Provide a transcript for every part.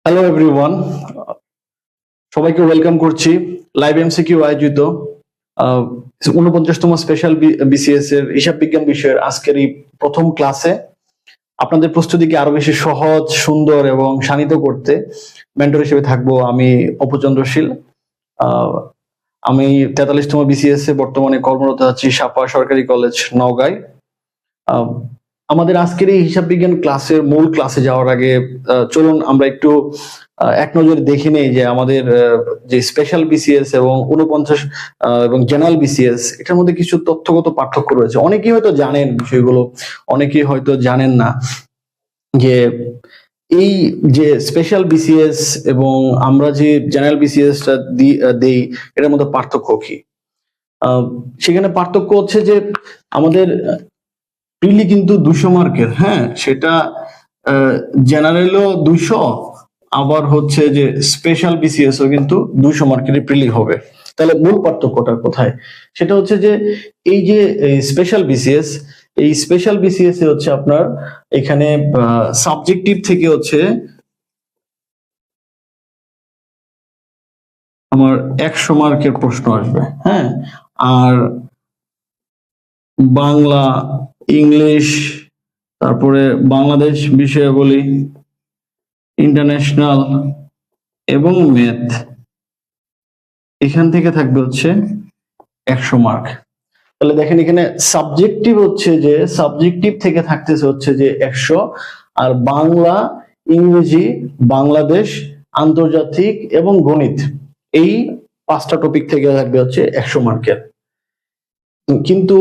Hello everyone, সবাইকে welcome করছি live MCQ আয়োজিত 49তম স্পেশাল বিসিএস এর হিসাব বিজ্ঞান বিষয়ের আজকের এই প্রথম ক্লাসে আপনাদের প্রস্তুতিকে আরো বেশি সহজ, সুন্দর এবং শানিত করতে মেন্টর হিসেবে থাকবো আমি অপুচন্দ্রশীল। আমি 43তম বিসিএস এ বর্তমানে কর্মরত আছি সাপা সরকারি কলেজ নওগাঁয়। আমাদের আজকের এই হিসাব বিজ্ঞান ক্লাসের মূল ক্লাসে যাওয়ার আগে চলুন আমরা একটু এক নজরে দেখে নেই যে আমাদের যে স্পেশাল বিসিএস এবং 49 এবং জেনারেল বিসিএস এটার মধ্যে কিছু তথ্যগত পার্থক্য রয়েছে। অনেকেই হয়তো জানেন বিষয়গুলো, অনেকেই হয়তো জানেন না যে এই যে স্পেশাল বিসিএস এবং আমরা যে জেনারেল বিসিএসটা দেই এটার মধ্যে পার্থক্য কি। সেখানে পার্থক্য হচ্ছে যে আমাদের প্রিলি কিন্তু 200 মার্কের, হ্যাঁ, সেটা জেনারেলও 200, আবার হচ্ছে যে স্পেশাল বিসিএস ও কিন্তু 200 মার্কের প্রিলি হবে। তাহলে মূল পার্থক্যটা কোথায়? সেটা হচ্ছে যে এই যে স্পেশাল বিসিএস, এই স্পেশাল বিসিএস এ হচ্ছে আপনার এখানে সাবজেক্টিভ থেকে হচ্ছে আমার 100 মার্কের প্রশ্ন আসবে, হ্যাঁ, আর বাংলা, ইংলিশ, তারপরে বাংলাদেশ বিষয়াবলী, ইন্টারন্যাশনাল এবং ম্যাথ, এখান থেকে থাকবে হচ্ছে 100 মার্ক। তাহলে দেখেন এখানে সাবজেক্টিভ হচ্ছে যে সাবজেক্টিভ থেকে থাকতেছে হচ্ছে যে 100, আর বাংলা, ইংরেজি, বাংলাদেশ, আন্তর্জাতিক এবং গণিত, এই 5টা টপিক থেকে থাকবে হচ্ছে 100 মার্কের। কিন্তু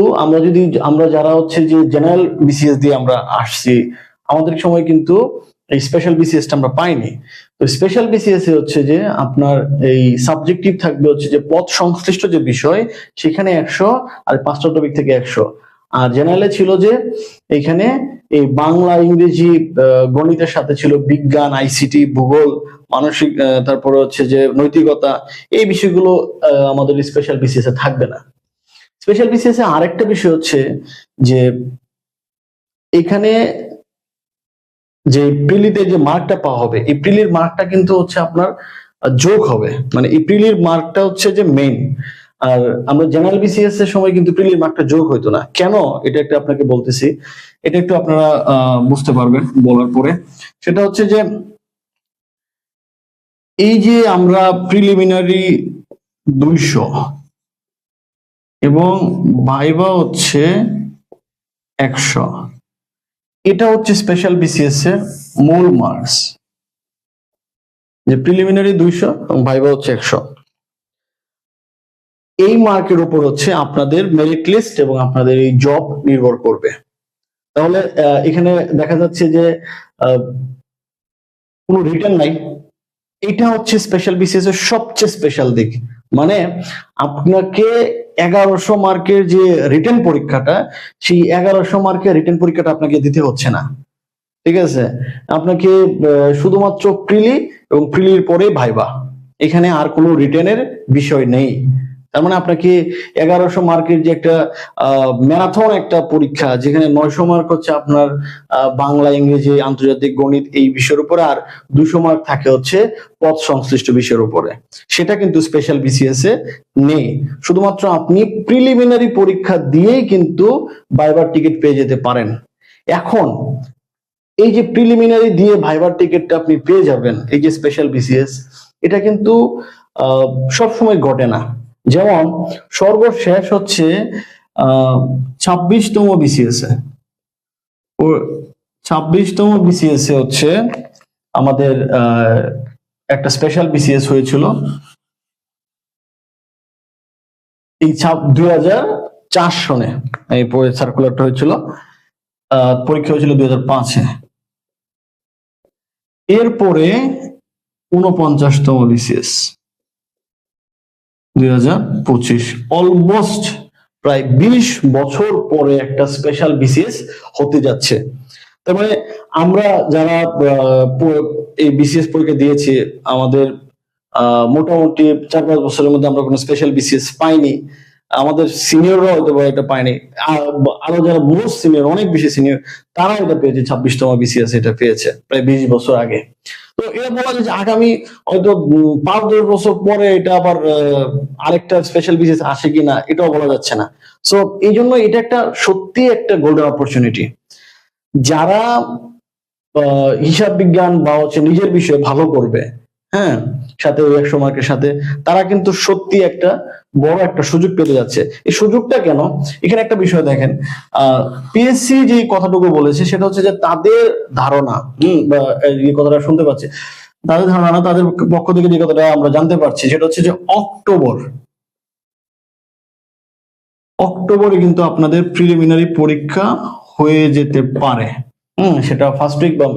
আমরা যারা হচ্ছে যে জেনারেল বিসিএস দিয়ে আমরা আসছি, আমাদের সময় কিন্তু এই স্পেশাল বিসিএসটা আমরা পাইনি। তো স্পেশাল বিসিএস এ হচ্ছে যে আপনার এই সাবজেক্টিভ থাকবে হচ্ছে যে পদ সংশ্লিষ্ট যে বিষয় সেখানে 100, আর 5টা টপিক থেকে 100। আর জেনারেলে ছিল যে এখানে এই বাংলা, ইংরেজি, গণিতের সাথে ছিল বিজ্ঞান, আইসিটি, ভূগোল, মানসিক, তারপরে হচ্ছে যে নৈতিকতা, এই বিষয়গুলো আমাদের স্পেশাল বিসিএস এ থাকবে না। স্পেশাল বিসিএস এ আরেকটা বিষয় হচ্ছে যে এখানে যে প্রিলিতে যে মার্কটা পাওয়া হবে, এই প্রিলির মার্কটা কিন্তু হচ্ছে আপনার যোগ হবে, মানে এই প্রিলির মার্কটা হচ্ছে যে মেইন। আর আমরা জেনারেল বিসিএস এর সময় কিন্তু প্রিলির মার্কটা যোগ হইতো না। কেন? এটা একটা আপনাকে বলতেছি, এটা একটু আপনারা বুঝতে পারবেন বলার পরে। সেটা হচ্ছে যে এই যে আমরা প্রিলিমিনারি 200 এবং ভাইভা হচ্ছে 100, এটা হচ্ছে স্পেশাল বিসিএস এর মূল মার্কস, যে প্রিলিমিনারি 200 এবং ভাইভা হচ্ছে 100। এই মার্কের উপর হচ্ছে আপনাদের মেরিট লিস্ট এবং আপনাদের এই জব নির্ভর করবে। তাহলে এখানে দেখা যাচ্ছে যে কোনো রিটার্ন নাই, এটা হচ্ছে স্পেশাল বিসিএস এর সবচেয়ে স্পেশাল দিক। মানে আপনাকে 1100 মার্কের যে রিটেন পরীক্ষাটা, সেই 1100 মার্কের রিটেন পরীক্ষাটা আপনাকে দিতে হচ্ছে না, ঠিক আছে? আপনাকে শুধুমাত্র প্রিলি এবং প্রিলির পরে ভাইবা, এখানে আর কোনো রিটেনের বিষয় নেই। তার মানে আপনাকে 1100 মার্কের যে একটা ম্যারাথন একটা পরীক্ষা, যেখানে 900 মার্ক হচ্ছে আপনার বাংলা, ইংরেজি, আন্তর্জাতিক, গণিত এই বিষয়ের উপরে, আর 200 মার্ক থাকে হচ্ছে পদ সংশ্লিষ্ট বিষয়ের উপরে, সেটা কিন্তু স্পেশাল বিসিএস এ নেই। শুধুমাত্র আপনি প্রিলিমিনারি পরীক্ষা দিয়েই কিন্তু ভাইবার টিকিট পেয়ে যেতে পারেন। এখন এই যে প্রিলিমিনারি দিয়ে ভাইবার টিকিটটা আপনি পেয়ে যাবেন, এই যে স্পেশাল বিসিএস, এটা কিন্তু সবসময় ঘটে না। যেমন সর্বশেষ হচ্ছে 26তম বিসিএস এ, 26তম বিসিএস এ হচ্ছে আমাদের একটা স্পেশাল বিসিএস হয়েছিল এই 2004 সনে, এই সার্কুলারটা হয়েছিল, পরীক্ষা হয়েছিল 2005-এ। এরপরে 49তম বিসিএস 2025, অলমোস্ট প্রায় 20 বছর পরে একটা স্পেশাল বিসিএস হতে যাচ্ছে। তার মানে আমরা যারা এই বিসিএস পরীক্ষা দিয়েছি, আমাদের মোটামুটি 4-5 বছরের মধ্যে আমরা কোনো স্পেশাল বিসিএস পাইনি। আমাদের সিনিয়ররা হয়তো এটা পায়নি, আরো যারা মোস্ট সিনিয়র, অনেক বেশি সিনিয়র, তারা এটা পেয়েছে। 26তম বিসিএস এটা পেয়েছে প্রায় 20 বছর আগে। তো তো এটা বলা যায় যে আগামী হয়তো 5-10 বছর পরে এটা আবার আরেকটা স্পেশাল বিসিএস আসে কিনা এটাও বলা যাচ্ছে না। সো এই জন্য এটা একটা সত্যি একটা গোল্ডেন অপরচুনিটি। যারা হিসাব বিজ্ঞান বা হচ্ছে নিজের বিষয়ে ভালো করবে, হ্যাঁ, সাথে ওই 100 মার্কের সাথে, তারা কিন্তু সত্যি একটা বড় একটা সুযোগ পেতে যাচ্ছে। এই সুযোগটা কেন, এখানে একটা বিষয় দেখেন, পিএসসি যে কথাটুকু বলেছে সেটা হচ্ছে যে তাদের ধারণা, বা এই কথাটা শুনতে পাচ্ছি, তাদের ধারণা না, তাদের পক্ষ থেকে যে কথাটা আমরা জানতে পারছি সেটা হচ্ছে যে অক্টোবরে কিন্তু আপনাদের প্রিলিমিনারি পরীক্ষা হয়ে যেতে পারে। সেটা ফার্স্ট উইক বা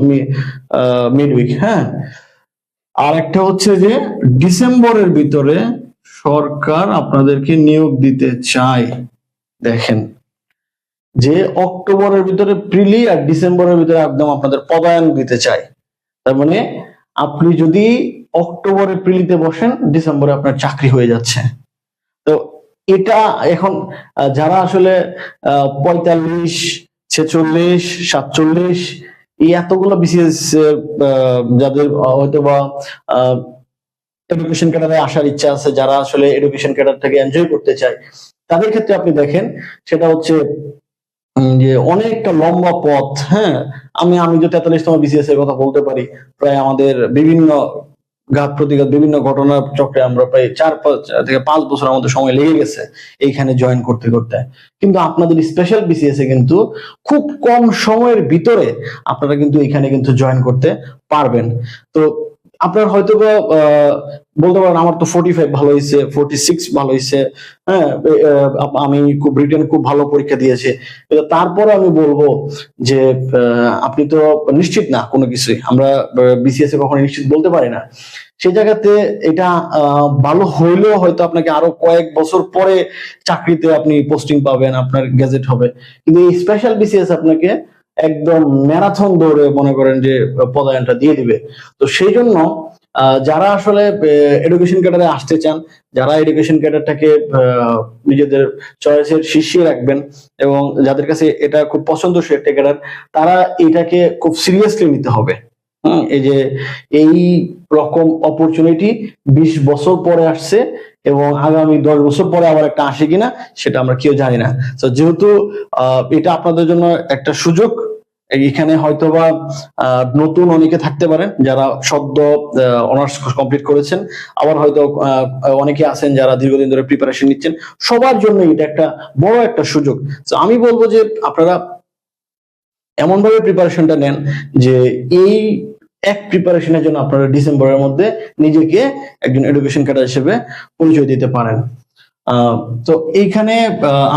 মিড উইক। হ্যাঁ, আর একটা হচ্ছে যে ডিসেম্বরের ভিতরে সরকার আপনাদেরকে নিয়োগ দিতে চায়। দেখেন, যে অক্টোবরের ভিতরে প্রিলি আর ডিসেম্বরের ভিতরে একদম আপনাদের পদায়ন দিতে চায়। তার মানে আপনি যদি অক্টোবরে প্রিলিতে বসেন, ডিসেম্বরে আপনার চাকরি হয়ে যাচ্ছে। তো এটা এখন যারা আসলে 45, 46, 47 এই এতগুলো বিসিএস, যাদের হয়তো বা এডুকেশন ক্যাডারে আসার ইচ্ছা আছে, যারা আসলে এডুকেশন ক্যাডার থেকে এনজয় করতে চায়, তাদের ক্ষেত্রে আপনি দেখেন সেটা হচ্ছে যে অনেকটা লম্বা পথ। হ্যাঁ, আমি যে 43তম বিসিএস এর কথা বলতে পারি, প্রায় আমাদের বিভিন্ন ঘাত প্রতিঘাত, বিভিন্ন ঘটনার চক্রে আমরা প্রায় 4-5 থেকে 5 বছর আমাদের সময় লেগে গেছে এইখানে জয়েন করতে করতে। কিন্তু আপনাদের স্পেশাল বিসিএস এ কিন্তু খুব কম সময়ের ভিতরে আপনারা কিন্তু এখানে কিন্তু জয়েন করতে পারবেন। তো আপনার হয়তো বলতে পারেন আমার তো 45 ভালো হয়েছে, 46 ভালো হয়েছে, হ্যাঁ, আমি খুব রিটেন খুব ভালো পরীক্ষা দিয়েছি, তারপরে আমি বলবো যে আপনি তো নিশ্চিত না কোনো কিছুই, আমরা বিসিএস এ কখনো নিশ্চিত বলতে পারি না। সেই জায়গাতে এটা ভালো হইলেও হয়তো আপনাকে আরো কয়েক বছর পরে চাকরিতে আপনি পোস্টিং পাবেন, আপনার গ্যাজেট হবে। কিন্তু এই স্পেশাল বিসিএস আপনাকে একদম ম্যারাথন দৌড়ে মনে করেন যে পদায়নটা দিয়ে দিবে। তো সেই জন্য যারা আসলে এডুকেশন ক্যাডারে আসতে চান, যারা এডুকেশন ক্যাডারটাকে নিজেদের চয়েসের শীর্ষে রাখবেন এবং যাদের কাছে এটা খুব পছন্দসই একটা ক্যাডার, তারা এটাকে খুব সিরিয়াসলি নিতে হবে। এই যে এই রকম অপরচুনিটি 20 বছর পরে আসছে এবং আগামী 10 বছর পরে আবার একটা আসে কিনা সেটা আমরা কেউ জানি না। তো যেহেতু এটা আপনাদের জন্য একটা সুযোগ, এখানে হয়তোবা নতুন অনেকে থাকতে পারেন যারা সদ্য অনার্স কমপ্লিট করেছেন, আবার হয়তো অনেকে আছেন যারা দীর্ঘদিন ধরে প্রিপারেশন নিচ্ছেন। সবার জন্য এটা একটা বড় একটা সুযোগ। তো আমি বলবো যে আপনারা এমন ভাবে প্রিপারেশনটা নেন যে এই এক প্রিপারেশনের জন্য আপনারা ডিসেম্বরের মধ্যে নিজেকে একজন এডুকেশন ক্যাডার হিসেবে পরিচয় দিতে পারেন। তো এইখানে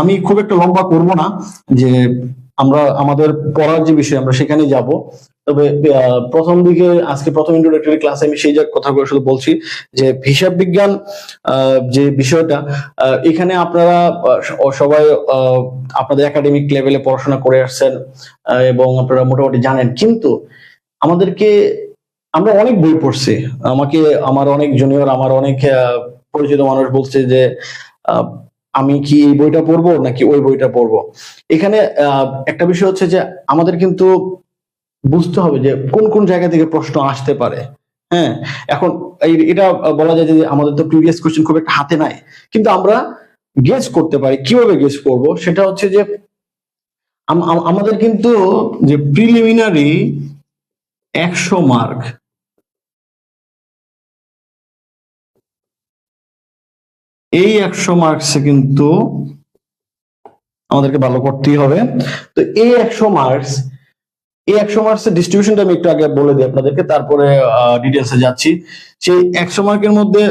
আমি খুব একটা লম্বা করব না, যে আমরা আমাদের পড়ার যে বিষয় আমরা সেখানে যাব। তবে প্রথম দিকে আজকে প্রথম ইন্ট্রোডাক্টরি ক্লাসে আমি সেই কথাগুলো শুধু বলছি যে হিসাব বিজ্ঞান যে বিষয়টা, এখানে আপনারা সবাই আপনাদের একাডেমিক লেভেলে পড়াশোনা করে আসছেন এবং আপনারা মোটামুটি জানেন, কিন্তু আমাদেরকে আমরা অনেক বই পড়ছি। আমাকে আমার অনেক জুনিয়র, আমার অনেক পরিচিত মানুষ বলছে যে আমি কি এই বইটা পড়বো নাকি ওই বইটা পড়বো। এখানে একটা বিষয় হচ্ছে যে আমাদের কিন্তু বুঝতে হবে যে কোন কোন জায়গা থেকে প্রশ্ন আসতে পারে। হ্যাঁ, এখন এটা বলা যায় যে আমাদের তো প্রিভিয়াস কোশ্চেন খুব একটা হাতে নাই, কিন্তু আমরা গেস করতে পারি। কিভাবে গেস করব সেটা হচ্ছে যে আমাদের কিন্তু যে প্রিলিমিনারি 100 মার্ক, এই 100 মার্কসে কিন্তু আমাদেরকে ভালো করতেই হবে। তো এই 100 মার্কসের ডিস্ট্রিবিউশনটা আমি একটু আগে বলে দিই আপনাদেরকে, তারপরে ডিটেলসে যাচ্ছি। সেই 100 মার্কের মধ্যে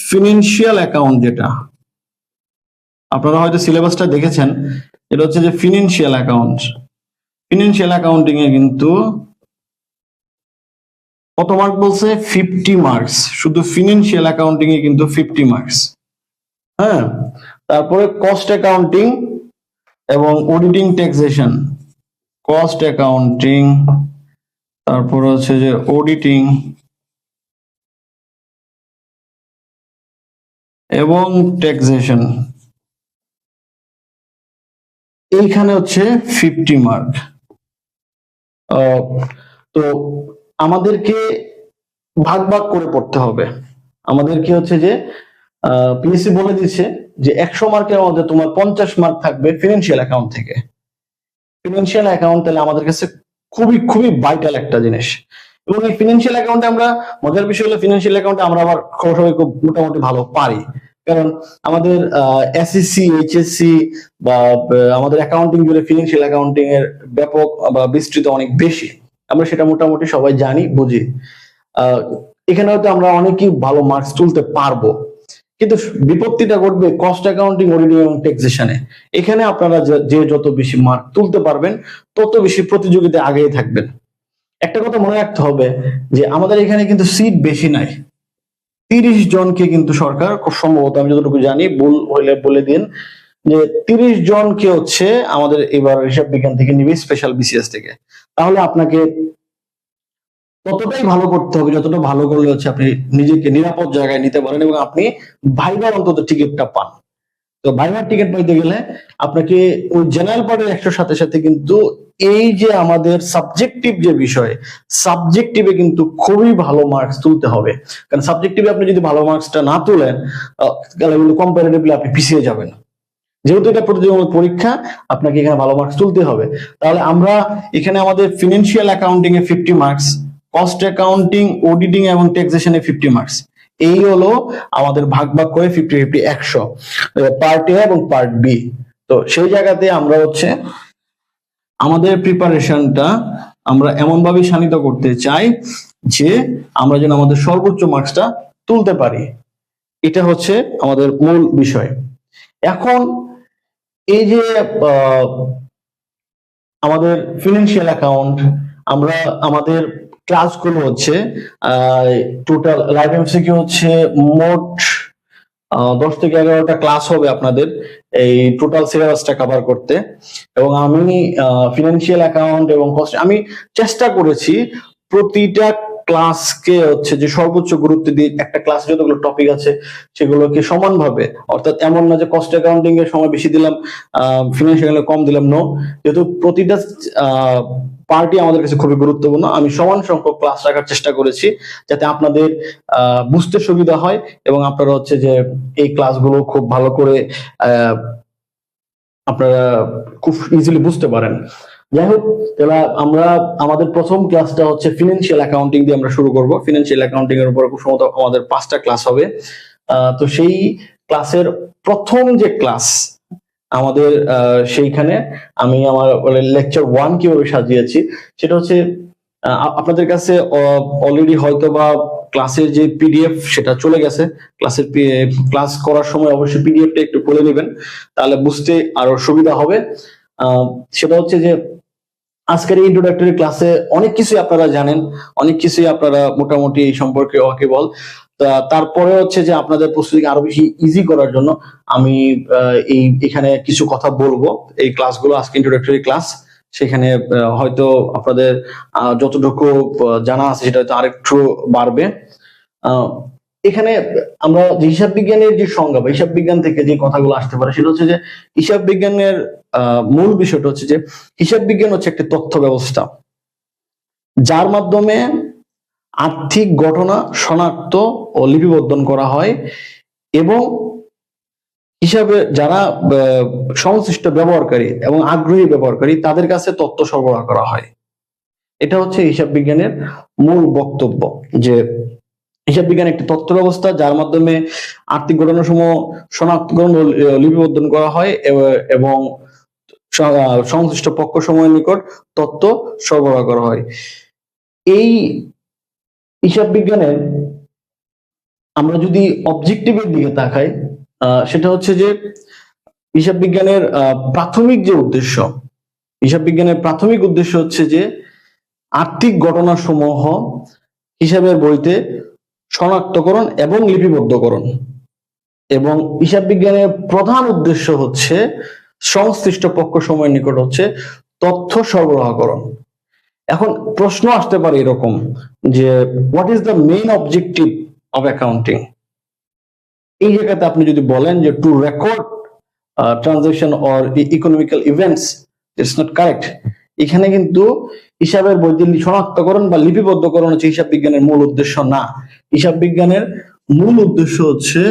ফিনান্সিয়াল অ্যাকাউন্ট, যেটা আপনারা হয়তো সিলেবাসটা দেখেছেন, এটা হচ্ছে যে ফিনান্সিয়াল অ্যাকাউন্ট। ফিনান্সিয়াল অ্যাকাউন্টিং এ কিন্তু কত মার্ক বলছে? 50 মার্কস। শুধু ফিনান্সিয়াল অ্যাকাউন্টিং এ কিন্তু 50 মার্কস। হ্যাঁ, তারপরে কস্ট অ্যাকাউন্টিং এবং অডিটিং ট্যাক্সেশন, কস্ট অ্যাকাউন্টিং, তারপর হচ্ছে যে অডিটিং এবং ট্যাক্সেশন, এইখানে হচ্ছে 50 মার্ক। তো আমাদেরকে ভাগ ভাগ করে পড়তে হবে। আমাদের কি হচ্ছে যে পিএসসি বলে দিচ্ছে যে 100 মার্কের মধ্যে তোমার 50 মার্ক থাকবে ফিনান্সিয়াল অ্যাকাউন্ট থেকে। ফিনান্সিয়াল অ্যাকাউন্ট তাহলে আমাদের কাছে খুবই খুবই ভাইটাল একটা জিনিস। এবং এই ফিনান্সিয়াল অ্যাকাউন্টে আমরা, মজার বিষয় হলো ফিনান্সিয়াল অ্যাকাউন্টে আমরা আবার সবাই খুব মোটামুটি ভালো পারি, কারণ আমাদের এসএসসি এইচএসসি বা আমাদের অ্যাকাউন্টিং জুড়ে ফিনান্সিয়াল অ্যাকাউন্টিং এর ব্যাপক বা বিস্তৃত অনেক বেশি, আমরা সেটা মোটামুটি সবাই জানি বুঝি। এখানে হয়তো আমরা অনেকেই ভালো মার্কস তুলতে পারবো, কিন্তু বিপত্তিটা ঘটবে কস্ট অ্যাকাউন্টিং, অডিটিং এবং ট্যাক্সেশনে। এখানে আপনারা যে যত বেশি মার্ক তুলতে পারবেন তত বেশি প্রতিযোগিতায় আগেই থাকবেন। একটা কথা মনে রাখতে হবে যে আমাদের এখানে কিন্তু সিট বেশি নাই, 30 জনকে কিন্তু সরকার, খুব সম্ভবত আমি যতটুকু জানি, ভুল হইলে বলে দিন, যে 30 জনকে হচ্ছে আমাদের এবার হিসাব বিজ্ঞান থেকে নিবে, স্পেশাল বিসিএস থেকে। তাহলে আপনাকে ততটাই ভালো করতে হবে যতটা ভালো করলে হচ্ছে আপনি নিজেকে নিরাপদ জায়গায় নিতে পারেন এবং আপনি ভাইবার অন্তত টিকিটটা পান। তো ভাইবার টিকিট পাইতে গেলে আপনাকে ওই জেনারেল পার্টের 100 সাথে সাথে কিন্তু এই যে আমাদের সাবজেক্টিভ যে বিষয়, সাবজেক্টিভে কিন্তু খুবই ভালো মার্কস তুলতে হবে। কারণ সাবজেক্টিভে আপনি যদি ভালো মার্কসটা না তুলেন তাহলে কিন্তু কম্পারেটিভলি আপনি পিছিয়ে যাবেন। যেহেতু এটা প্রতিযোগিতামূলক পরীক্ষা, আপনাকে এখানে ভালো মার্কস তুলতে হবে। তাহলে আমরা এখানে আমাদের ফিনান্সিয়াল অ্যাকাউন্টিং এ 50 মার্কস, কস্ট অ্যাকাউন্টিং, অডিটিং এবং ট্যাক্সেশনে 50 মার্কস, এই হলো আমাদের ভাগ ভাগ করে 50-50 100 পার্ট এ এবং পার্ট বি। তো সেই জায়গাতে আমরা হচ্ছে আমাদের প্রিপারেশনটা আমরা এমন ভাবে শানিত করতে চাই যে আমরা যেন আমাদের সর্বোচ্চ মার্কসটা তুলতে পারি, এটা হচ্ছে আমাদের মূল বিষয়। এখন এই যে আমাদের ফিনান্সিয়াল অ্যাকাউন্ট, আমরা আমাদের ক্লাসগুলো হচ্ছে টোটাল লাইভ এমসিকিউ হচ্ছে মোট 10 থেকে 11টা ক্লাস হবে আপনাদের এই টোটাল সিলেবাসটা কভার করতে। এবং আমি ফিনান্সিয়াল অ্যাকাউন্ট এবং কস্ট, আমি চেষ্টা করেছি প্রতিটা ক্লাসকে হচ্ছে যে সর্বোচ্চ গুরুত্ব দিয়ে, একটা ক্লাসে যতগুলো টপিক আছে সেগুলোকে সমানভাবে, অর্থাৎ এমন না যে কস্ট অ্যাকাউন্টিং এর সময় বেশি দিলাম ফিনান্সিয়াল কম দিলাম, নো, যেহেতু প্রতিটা পার্টি আমাদের কাছে খুবই গুরুত্বপূর্ণ, আমি সমান সংখ্যক ক্লাস রাখার চেষ্টা করেছি যাতে আপনাদের বুঝতে সুবিধা হয় এবং আপনারা হচ্ছে যে এই ক্লাসগুলো খুব ভালো করে আপনারা খুব ইজিলি বুঝতে পারেন। যাই হোক, তাহলে আমরা আমাদের প্রথম ক্লাসটা হচ্ছে ফিনান্সিয়াল অ্যাকাউন্টিং দিয়ে আমরা শুরু করব। ফিনান্সিয়াল অ্যাকাউন্টিং এর উপর খুব সম্ভবত আমাদের 5টা ক্লাস হবে। তো সেই ক্লাসের প্রথম যে ক্লাস আমাদের, সেইখানে আমি আমার লেকচার 1 কিভাবে সাজিয়েছি সেটা হচ্ছে আপনাদের কাছে অলরেডি হয়তো বা ক্লাসের যে পিডিএফ সেটা চলে গেছে। ক্লাস করার সময় অবশ্যই পিডিএফটা একটু খুলে নেবেন, তাহলে বুঝতে আরো সুবিধা হবে। সেটা হচ্ছে যে আজকের এই ইন্ট্রোডাক্টরি ক্লাসে অনেক কিছুই আপনারা জানেন, অনেক কিছুই আপনারা মোটামুটি এই সম্পর্কে ওয়াকিবহাল। তারপরে হচ্ছে যে আপনাদের প্রস্তুতিকে আরো বেশি ইজি করার জন্য আমি এখানে কিছু কথা বলবো। এই ক্লাসগুলো আজকে ইন্ট্রোডাক্টরি ক্লাস, সেখানে হয়তো আপনাদের যতটুকু জানা আছে সেটা হয়তো আরেকটু বাড়বে। এখানে আমরা যে হিসাব বিজ্ঞানের যে সংজ্ঞা বা হিসাব বিজ্ঞান থেকে যে কথাগুলো আসতে পারে সেটা হচ্ছে যে হিসাব বিজ্ঞানের মূল বিষয়টা হচ্ছে যে হিসাব বিজ্ঞান হচ্ছে একটি তথ্য ব্যবস্থা যার মাধ্যমে আর্থিক ঘটনা শনাক্ত ও লিপিবদ্ধ করা হয় এবং হিসাবে যারা সংশ্লিষ্ট ব্যবহারকারী এবং আগ্রহী ব্যবহারকারী তাদের কাছে তথ্য সরবরাহ করা হয়। এটা হচ্ছে হিসাব বিজ্ঞানের মূল বক্তব্য, যে হিসাব বিজ্ঞান একটি তথ্য ব্যবস্থা যার মাধ্যমে আর্থিক ঘটনাসমূহ শনাক্তকরণ ও লিপিবদ্ধ করা হয় এবং সংশ্লিষ্ট পক্ষ সমূহের নিকট তথ্য সরবরাহ করা হয়। এই হিসাব বিজ্ঞানের আমরা যদি অবজেক্টিভের দিকে তাকাই, সেটা হচ্ছে যে হিসাব বিজ্ঞানের প্রাথমিক যে উদ্দেশ্য, হিসাব বিজ্ঞানের প্রাথমিক উদ্দেশ্য হচ্ছে যে আর্থিক ঘটনাসমূহ হিসাবের বইতে শনাক্তকরণ এবং লিপিবদ্ধকরণ, এবং হিসাব বিজ্ঞানের প্রধান উদ্দেশ্য হচ্ছে সংশ্লিষ্ট পক্ষ সমূহের নিকট হচ্ছে তথ্য সরবরাহকরণ। এখন প্রশ্ন আসতে পারে এরকম যে what is the main objective of accounting. এই জায়গাতে আপনি যদি বলেন যে two record transaction or economical events, it's not correct. এখানে কিন্তু হিসাবের বইতে শনাক্তকরণ বা লিপিবদ্ধকরণ হচ্ছে হিসাব বিজ্ঞানের মূল উদ্দেশ্য না। হিসাব বিজ্ঞানের মূল উদ্দেশ্য হচ্ছে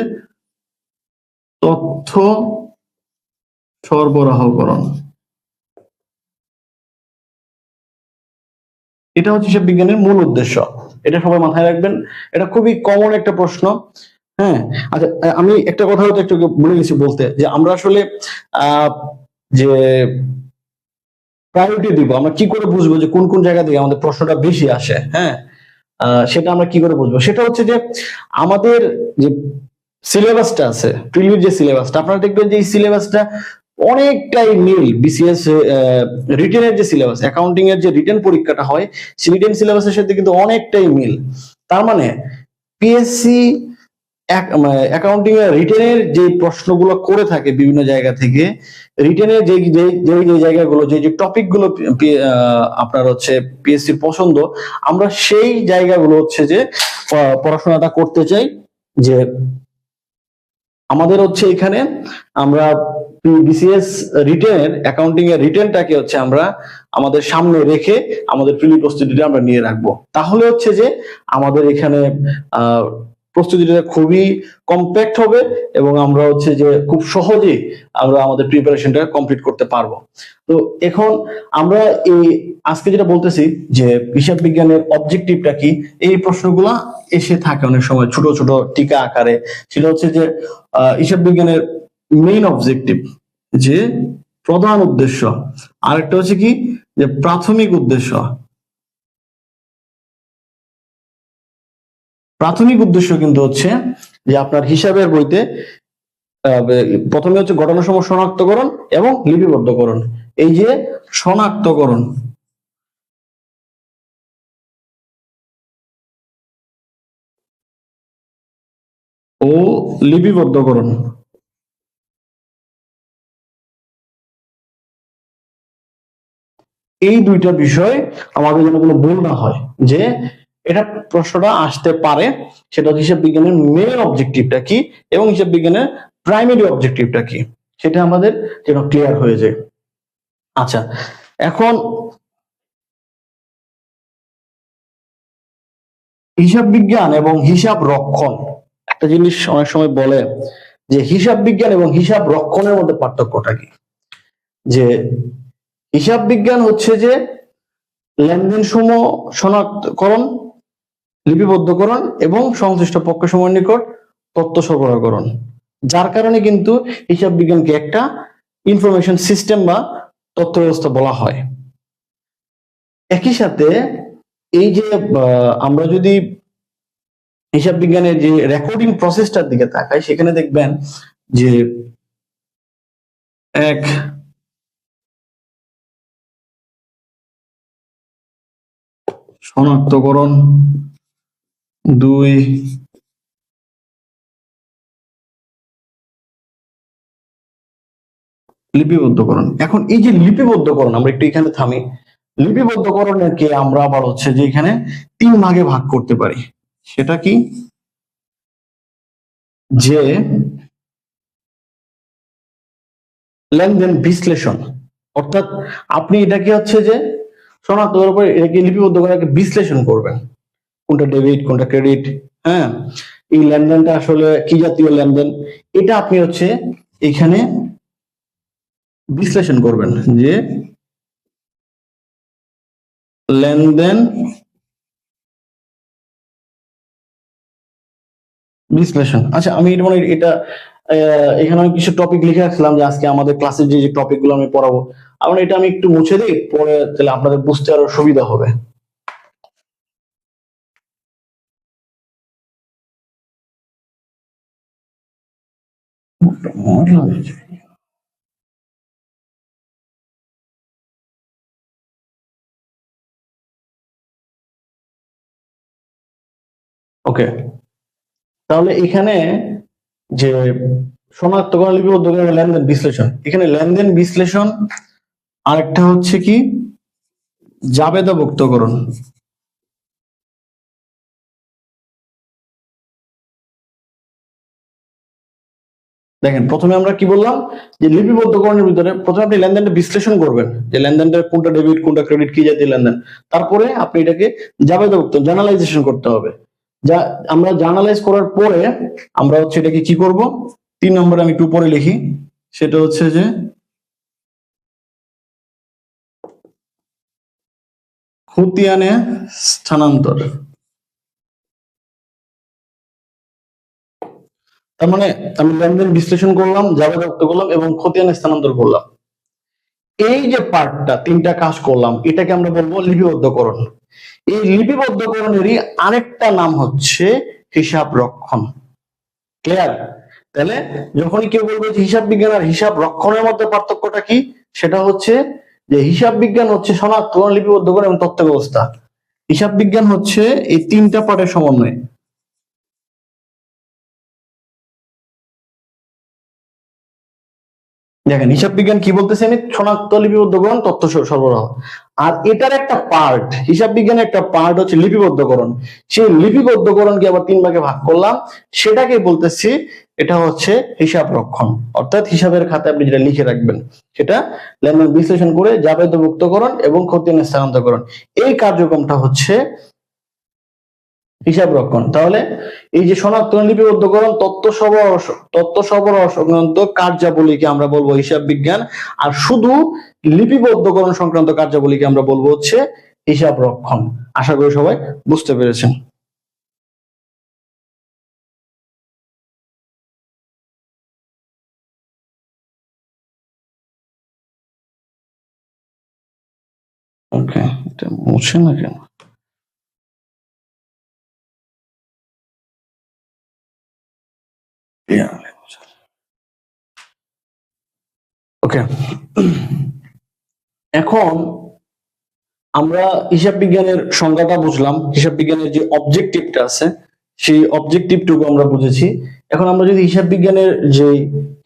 তথ্য সরবরাহকরণ। এটা হচ্ছে হিসাব বিজ্ঞানের মূল উদ্দেশ্য, এটা সবাই মাথায় রাখবেন। এটা খুবই কমন একটা প্রশ্ন। হ্যাঁ, আচ্ছা, আমি একটা কথা হয়তো একটু ভুলে গেছি বলতে, যে আমরা আসলে যে প্রায়োরিটি দিব, আমরা কি করে বুঝবো যে কোন কোন জায়গা থেকে আমাদের প্রশ্নটা বেশি আসে? হ্যাঁ, সেটা আমরা কি করে বুঝবো? সেটা হচ্ছে যে আমাদের যে সিলেবাসটা আছে, প্রিলির যে সিলেবাসটা, আপনারা দেখবেন যে এই সিলেবাসটা অনেকটাই মিল বিসিএস রিটেনের যে সিলেবাস, অ্যাকাউন্টিং এর যে রিটেন পরীক্ষাটা হয় সেই রিটেন সিলেবাসের সাথে কিন্তু অনেকটাই মিল। তার মানে পিএসসি অ্যাকাউন্টিং এর রিটেনের যে প্রশ্নগুলো করে থাকে বিভিন্ন জায়গা থেকে, রিটেনের যে যে জায়গাগুলো, যে যে টপিক গুলো আপনার হচ্ছে পিএসসির পছন্দ, আমরা সেই জায়গাগুলো হচ্ছে যে পড়াশোনাটা করতে চাই। যে আমাদের হচ্ছে এখানে আমরা বিসিএস রিটেনের অ্যাকাউন্টিং এর রিটেনটাকে হচ্ছে আমরা আমাদের সামনে রেখে আমাদের প্রিলি প্রস্তুতিটা আমরা নিয়ে রাখবো। তাহলে হচ্ছে যে আমাদের এখানে প্রস্তুতিটা খুবই কম্প্যাক্ট হবে এবং আমরা হচ্ছে যে খুব সহজেই আমরা আমাদের প্রিপারেশনটা কমপ্লিট করতে পারবো। তো এখন আমরা এই আজকে যেটা বলতেছি যে হিসাব বিজ্ঞানের অবজেক্টিভটা কি, এই প্রশ্নগুলা এসে থাকে অনেক সময় ছোট ছোট টিকা আকারে। সেটা হচ্ছে যে হিসাব বিজ্ঞানের মেইন অবজেক্টিভ, যে প্রধান উদ্দেশ্য, আরেকটা হচ্ছে কি যে প্রাথমিক উদ্দেশ্য। প্রাথমিক উদ্দেশ্য কিন্তু হচ্ছে যে আপনার হিসাবের বইতে প্রথমে হচ্ছে ঘটনাসমূহ শনাক্তকরণ এবং লিপিবদ্ধকরণ। এই যে শনাক্তকরণ ও লিপিবদ্ধকরণ, এই দুইটা বিষয় আমাদের যেন কোনো ভুল না হয়, যে এটা প্রশ্নটা আসতে পারে। সেটা হিসাব বিজ্ঞানের মেইন অবজেক্টিভটা কি এবং হিসাব বিজ্ঞানের প্রাইমারি অবজেক্টিভটা কি, সেটা আমাদের যেন ক্লিয়ার হয়ে যায়। আচ্ছা, এখন হিসাব বিজ্ঞান এবং হিসাব রক্ষণ, একটা জিনিস অনেক সময় বলে যে হিসাব বিজ্ঞান এবং হিসাব রক্ষণের মধ্যে পার্থক্যটা কি। যে হিসাব বিজ্ঞান হচ্ছে যে লেনদেন সমূহ শনাক্তকরণ, লিপিবদ্ধকরণ এবং সংশ্লিষ্ট পক্ষসমূহের নিকট তথ্য সরবরাহকরণ, যার কারণে কিন্তু হিসাব বিজ্ঞানকে একটা ইনফরমেশন সিস্টেম বা তথ্য ব্যবস্থা বলা হয়। একই সাথে এই যে আমরা যদি হিসাব বিজ্ঞানের যে রেকর্ডিং প্রসেসটার দিকে তাকাই, সেখানে দেখবেন যে এক, শনাক্তকরণ, দুই, লিপিবদ্ধকরণ। এখন এই যে লিপিবদ্ধকরণ, আমরা একটু এখানে থামি। লিপিবদ্ধকরণকে আমরা আবার হচ্ছে যে এখানে তিন ভাগে ভাগ করতে পারি। সেটা কি, যে লেনদেন বিশ্লেষণ, অর্থাৎ আপনি এটাকে হচ্ছে যে শনাক্ত করার পরে এটাকে লিপিবদ্ধ করে বিশ্লেষণ করবেন, কোনটা ডেবিট কোনটা ক্রেডিট। হ্যাঁ, এই লেনদেনটা আসলে কি জাতীয় লেনদেন, এটা আপনি হচ্ছে এখানে বিশ্লেষণ করবেন, যে লেনদেন বিশ্লেষণ। আচ্ছা, আমি এটা মানে এটা এখানে আমি কিছু টপিক লিখে রাখছিলাম যে আজকে আমাদের ক্লাসের যে যে টপিক গুলো আমি পড়াবো, আমার এটা আমি একটু মুছে দিই, পরে তাহলে আপনাদের বুঝতে আরো সুবিধা হবে। ওকে, তাহলে এখানে যে শনাক্তকরণ, লিপিবদ্ধকরণ, লেনদেন বিশ্লেষণ, এখানে লেনদেন বিশ্লেষণ, আরেকটা হচ্ছে কি জাবেদাভুক্তকরণ। দেখেন প্রথমে আমরা কি বললাম যে লিপিবদ্ধকরণের ভিতরে প্রথমে আপনি লেনদেনটা বিশ্লেষণ করবেন যে লেনদেনটা কোনটা ডেবিট কোনটা ক্রেডিট কি জাতীয় লেনদেন, তারপরে আপনি এটাকে জাবেদাভুক্ত জার্নালাইজেশন করতে হবে। যা আমরা জার্নালাইজ করার পরে আমরা হচ্ছে এটাকে কি করব, 3 নম্বরে আমি একটু উপরে লিখি, সেটা হচ্ছে যে খতিয়ানে স্থানান্তর। তার মানে আমি লেনদেন বিশ্লেষণ করলাম, জাবেদাভুক্ত করলাম এবং খতিয়ানে স্থানান্তর করলাম। এই যে পার্টটা 3টা কাজ করলাম এটাকে আমরা বলবো লিপিবদ্ধকরণ। এই লিপিবদ্ধকরণেরই আরেকটা নাম হচ্ছে হিসাব রক্ষণ। ক্লিয়ার? তাহলে যখনই কেউ বলবে যে হিসাব বিজ্ঞান আর হিসাব রক্ষণের মধ্যে পার্থক্যটা কি, সেটা হচ্ছে যে হিসাব বিজ্ঞান হচ্ছে শনাক্তকরণ, লিপিবদ্ধকরণ এবং তথ্য ব্যবস্থা। হিসাব বিজ্ঞান হচ্ছে এই 3টা পার্টের সমন্বয়। দেখেন হিসাব বিজ্ঞান কি বলতেছে, আমি শনাক্ত, লিপিবদ্ধকরণ, তথ্য সরবরাহ। আর এটার একটা পার্ট, হিসাব বিজ্ঞানের একটা পার্ট হচ্ছে লিপিবদ্ধকরণ। সেই লিপিবদ্ধকরণকে আবার 3 ভাগে ভাগ করলাম, সেটাকে বলতেছি এটা হচ্ছে হিসাব রক্ষণ। অর্থাৎ হিসাবের খাতায় আপনি যেটা লিখে রাখবেন সেটা লেনদেন বিশ্লেষণ করে জাবেদাভুক্তকরণ এবং খতিয়ানে স্থানান্তরকরণ, এই কার্যক্রমটা হচ্ছে হিসাব রক্ষণ। তাহলে এই যে শনাক্তকরণ, লিপিবদ্ধকরণ, তথ্য সরবরাহ সংক্রান্ত কার্যাবলীকে আমরা বলবো হিসাব বিজ্ঞান, আর শুধু লিপিবদ্ধকরণ সংক্রান্ত কার্যাবলীকে আমরা বলবো হচ্ছে হিসাব রক্ষণ। আশা করি সবাই বুঝতে পেরেছেন। ওকে, এটা মুছে না কেন? ওকে, এখন আমরা হিসাব বিজ্ঞানের সংজ্ঞাটা বুঝলাম, হিসাব বিজ্ঞানের যে অবজেক্টিভটা আছে সেই অবজেক্টিভটুকু আমরা বুঝেছি। এখন আমরা যদি হিসাব বিজ্ঞানের যে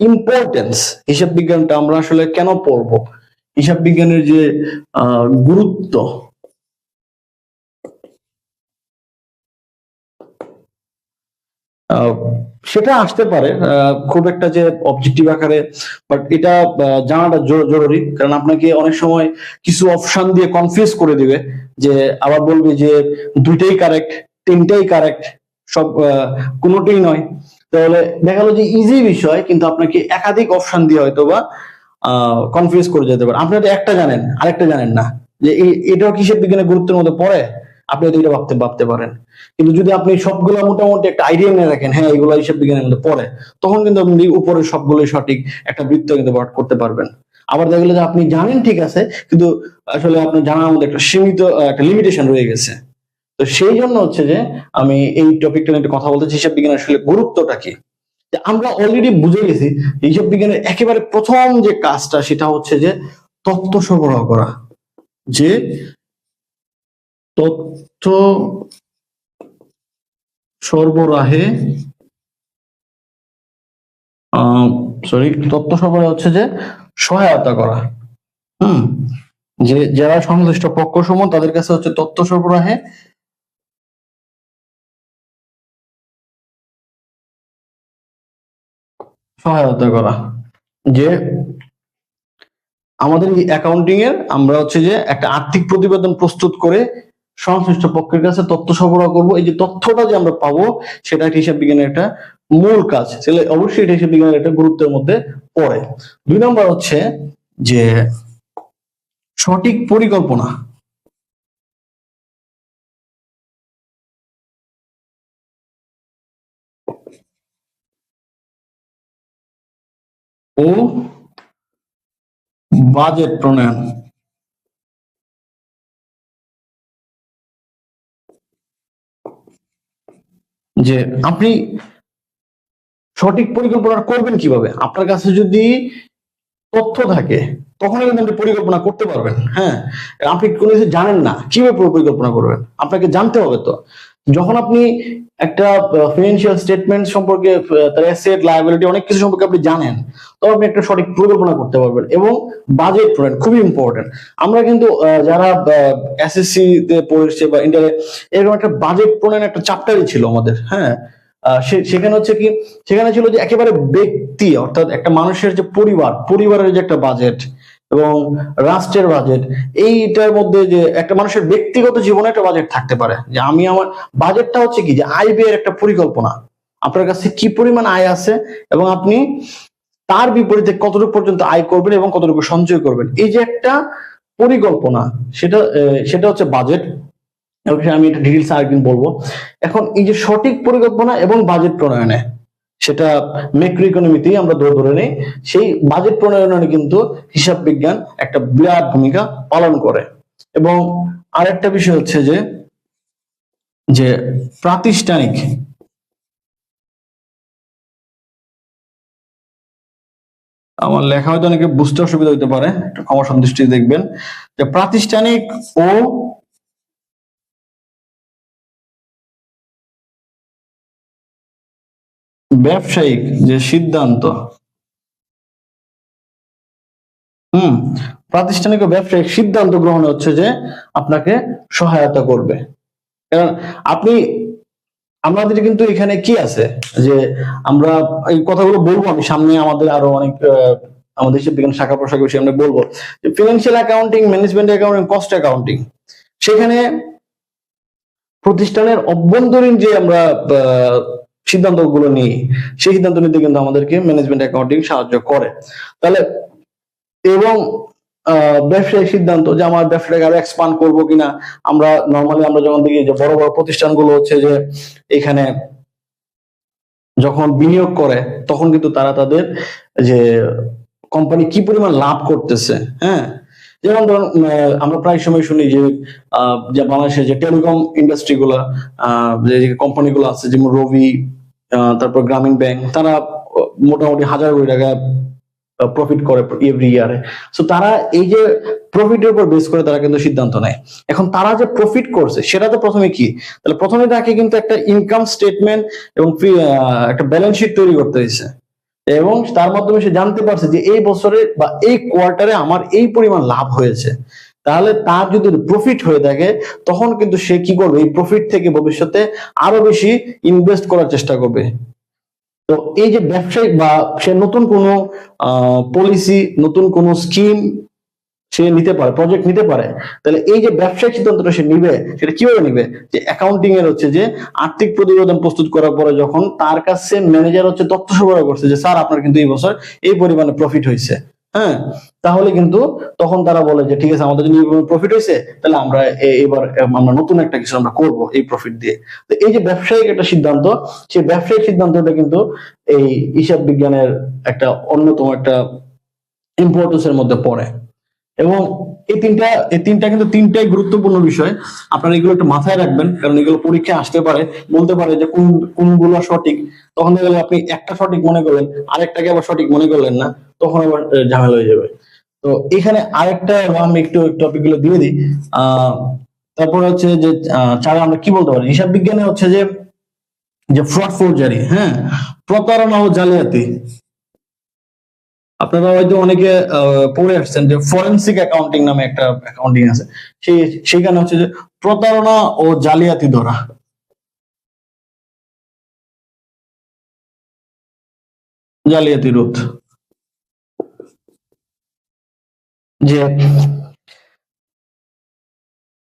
ইম্পর্টেন্স, হিসাব বিজ্ঞানটা আমরা আসলে কেন পড়বো, হিসাব বিজ্ঞানের যে গুরুত্ব, সেটা আসতে পারে খুব একটা যে অবজেক্টিভ আকারে, বাট এটা জানাটা জরুরি। কারণ আপনাকে অনেক সময় কিছু অপশন দিয়ে কনফিউজ করে দিবে, যে আবার বলবে যে 2টাই কারেক্ট, 3টাই কারেক্ট, সব কোনোটাই নয়। তাহলে দেখা গেলো যে ইজি বিষয় কিন্তু আপনাকে একাধিক অপশন দিয়ে হয়তো বা কনফিউজ করে যেতে পারে। আপনি হয়তো একটা জানেন আরেকটা জানেন না, যে এটাও হিসাব বিজ্ঞানের গুরুত্বের মধ্যে পড়ে, আপনি হয়তো এটা ভাবতে পারেন। কিন্তু যদি আপনি সবগুলো মোটামুটি একটা আইডিয়া নিয়ে রাখেন, হ্যাঁ এগুলো হিসাব বিজ্ঞানের মধ্যে পড়ে, তখন কিন্তু আপনি উপরের সবগুলোই সঠিক একটা বৃত্ত কিন্তু বাট করতে পারবেন। আবার দেখা গেলো যে আপনি জানেন ঠিক আছে, কিন্তু আসলে আপনার জানার মধ্যে একটা সীমিত একটা লিমিটেশন রয়ে গেছে। তো সেই জন্য হচ্ছে যে আমি এই টপিকটা নিয়ে কথা বলতে চাই, হিসাব বিজ্ঞানের আসলে গুরুত্বটা কি। আমরা অলরেডি বুঝে গেছি হিসাব বিজ্ঞানের একেবারে প্রথম যে কাজটা সেটা হচ্ছে যে তথ্য সরবরাহ করা, যে তথ্য সরবরাহে তথ্য সরবরাহ হচ্ছে যে সহায়তা করা। যে যারা সংশ্লিষ্ট পক্ষসমূহ তাদের কাছে হচ্ছে তথ্য সরবরাহে সহায়তা করা। যে আমাদের অ্যাকাউন্টিং এর আমরা হচ্ছে যে একটা আর্থিক প্রতিবেদন প্রস্তুত করে সংশ্লিষ্ট পক্ষের কাছে তথ্য সরবরাহ করব। এই যে তথ্যটা যে আমরা পাবো সেটা একটা হিসাব বিজ্ঞানের একটা মূল কাজ, তাহলে অবশ্যই এটা হিসাব বিজ্ঞানের একটা গুরুত্বের মধ্যে পড়ে। 2 নম্বর হচ্ছে যে সঠিক পরিকল্পনা ও বাজেট প্রণয়ন। যে আপনি সঠিক পরিকল্পনা করবেন কিভাবে, আপনার কাছে যদি তথ্য থাকে তখনই কিন্তু আপনি পরিকল্পনা করতে পারবেন। হ্যাঁ, আপনি কোনো কিছু জানেন না, কিভাবে পরিকল্পনা করবেন, আপনাকে জানতে হবে। তো যখন আপনি একটা ফিনান্সিয়াল স্টেটমেন্ট সম্পর্কে, তার অ্যাসেট লায়াবিলিটি অনেক কিছু সম্পর্কে আপনি জানেন, তখন আপনি একটা সঠিক পরিকল্পনা করতে পারবেন। এবং বাজেট প্রণয়ন খুবই ইম্পর্টেন্ট। আমরা কিন্তু যারা এসএসসি তে পড়েছে বা ইন্টারে, এরকম একটা বাজেট প্রণয়ন একটা চ্যাপ্টারই ছিল আমাদের। হ্যাঁ, সেখানে হচ্ছে কি, সেখানে ছিল যে একেবারে ব্যক্তি অর্থাৎ একটা মানুষের যে পরিবারের যে একটা বাজেট এবং রাষ্ট্রের বাজেট, এইটার মধ্যে যে একটা মানুষের ব্যক্তিগত জীবনে একটা বাজেট থাকতে পারে, যে আমি আমার বাজেটটা হচ্ছে কি যে আয় ব্যয়ের একটা পরিকল্পনা, আপনার কাছে কি পরিমাণ আয় আছে এবং আপনি তার বিপরীতে কতটুকু পর্যন্ত আয় করবেন এবং কতটুকু সঞ্চয় করবেন, এই যে একটা পরিকল্পনা, সেটা হচ্ছে বাজেট। আমি এটা ডিটেলস আরেকদিন বলবো। এখন এই যে সঠিক পরিকল্পনা এবং বাজেট প্রণয়নে, সেটা ম্যাক্রো ইকোনমিতেই আমরা ধরে নেই, সেই বাজেট প্রণয়নে কিন্তু হিসাব বিজ্ঞান একটা বিরাট ভূমিকা পালন করে। এবং আরেকটা বিষয় হচ্ছে যে যে প্রাতিষ্ঠানিক, আমার লেখা হয়তো অনেকে বুঝতে অসুবিধা হতে পারে, একটু ক্ষমা সন্তুষ্টি দেখবেন, যে প্রাতিষ্ঠানিক ও ব্যবসায়িক যে সিদ্ধান্ত, প্রাতিষ্ঠানিক ও ব্যবসায়িক সিদ্ধান্ত গ্রহণে হচ্ছে যে আপনাকে সহায়তা করবে। কারণ আপনি, আমাদের কিন্তু এখানে কি আছে যে আমরা এই কথাগুলো বলবো, আমি সামনে আমাদের আরো অনেক আমাদের হিসাব বিজ্ঞান শাখা প্রশাখা বিষয়ে আমরা বলবো, যে financial accounting, management accounting, cost accounting, সেখানে প্রতিষ্ঠানের অভ্যন্তরীণ যে আমরা সিদ্ধান্তগুলো নিই, সেই সিদ্ধান্ত নিতে কিন্তু আমাদেরকে ম্যানেজমেন্ট অ্যাকাউন্টিং সাহায্য করে। তাহলে এবং ব্যবসায়িক সিদ্ধান্ত, যে আমার ব্যবসাটাকে আরো এক্সপান্ড করবো কিনা, আমরা নর্মালি আমরা যখন দেখি যে বড় বড় প্রতিষ্ঠানগুলো হচ্ছে যে এখানে যখন বিনিয়োগ করে তখন কিন্তু তারা তাদের যে কোম্পানি কি পরিমাণ লাভ করতেছে, হ্যাঁ, যেমন ধরুন আমরা প্রায় সময় শুনি যে বাংলাদেশের যে টেলিকম ইন্ডাস্ট্রি গুলা, যে কোম্পানিগুলো আছে যেমন রবি, তারপর গ্রামীণ ব্যাংক, তারা মোটামুটি 1000 কোটি টাকা প্রফিট করে এভরি ইয়ারে। সো তারা এই যে প্রফিটের উপর বেস করে তারা কিন্তু সিদ্ধান্ত নেয়। এখন তারা যে প্রফিট করছে সেটা তো প্রথমে কি, তাহলে প্রথমে তাকে কিন্তু একটা ইনকাম স্টেটমেন্ট এবং একটা ব্যালেন্স শিট তৈরি করতে হয়েছে, এবং তার মাধ্যমে সে জানতে পারছে যে এই বছরে বা এই কোয়ার্টারে আমার এই পরিমাণ লাভ হয়েছে। তাহলে তার যদি প্রফিট হয়ে থাকে তখন কিন্তু সে কি করবে, এই প্রফিট থেকে ভবিষ্যতে আরো বেশি ইনভেস্ট করার চেষ্টা করবে। তো এই যে ব্যবসায়িক বা সে নতুন কোনো পলিসি, নতুন কোনো স্কিম সে নিতে পারে, প্রজেক্ট নিতে পারে, তাহলে এই যে ব্যবসায়িক সিদ্ধান্তটা সে নিবে, সেটা কিভাবে নিবে, যে অ্যাকাউন্টিং এর হচ্ছে যে আর্থিক প্রতিবেদন প্রস্তুত করার পরে যখন তার কাছে ম্যানেজার হচ্ছে তথ্য সরবরাহ করছে যে স্যার আপনার কিন্তু এই বছর এই পরিমাণে প্রফিট হয়েছে, হ্যাঁ, তাহলে কিন্তু তখন তারা বলে যে ঠিক আছে, আমাদের যদি প্রফিট হয়েছে তাহলে আমরা এবার আমরা নতুন একটা কিছু আমরা করব এই প্রফিট দিয়ে। তো এই যে ব্যবসায়িক একটা সিদ্ধান্ত, সেই ব্যবসায়িক সিদ্ধান্তটা কিন্তু এই হিসাব বিজ্ঞানের একটা অন্যতম একটা ইম্পর্টেন্সের মধ্যে পড়ে। এবং এই তিনটা কিন্তু তিনটাই গুরুত্বপূর্ণ বিষয়, আপনারা এগুলো একটু মাথায় রাখবেন, কারণ এগুলো পরীক্ষায় আসতে পারে, বলতে পারে যে কোনগুলো সঠিক, তখন দেখা গেলে আপনি একটা সঠিক মনে করলেন, আরেকটাকে আবার সঠিক মনে করলেন না, তখন আবার ঝামেলা হয়ে যাবে। তো এখানে আরেকটা আমি একটু টপিক গুলো দিয়ে দিই। তারপরে হচ্ছে যে চারে আমরা কি বলতে পারি, হিসাব বিজ্ঞানে হচ্ছে যে ফ্রড ফোরজারি, হ্যাঁ, প্রতারণা ও জালিয়াতি। আপনারা হয়তো অনেকে পড়ে আসছেন যে ফরেনসিক অ্যাকাউন্টিং নামে একটা অ্যাকাউন্টিং আছে, সেখানে হচ্ছে যে প্রতারণা ও জালিয়াতি ধরা, জালিয়াতি রোধ। যে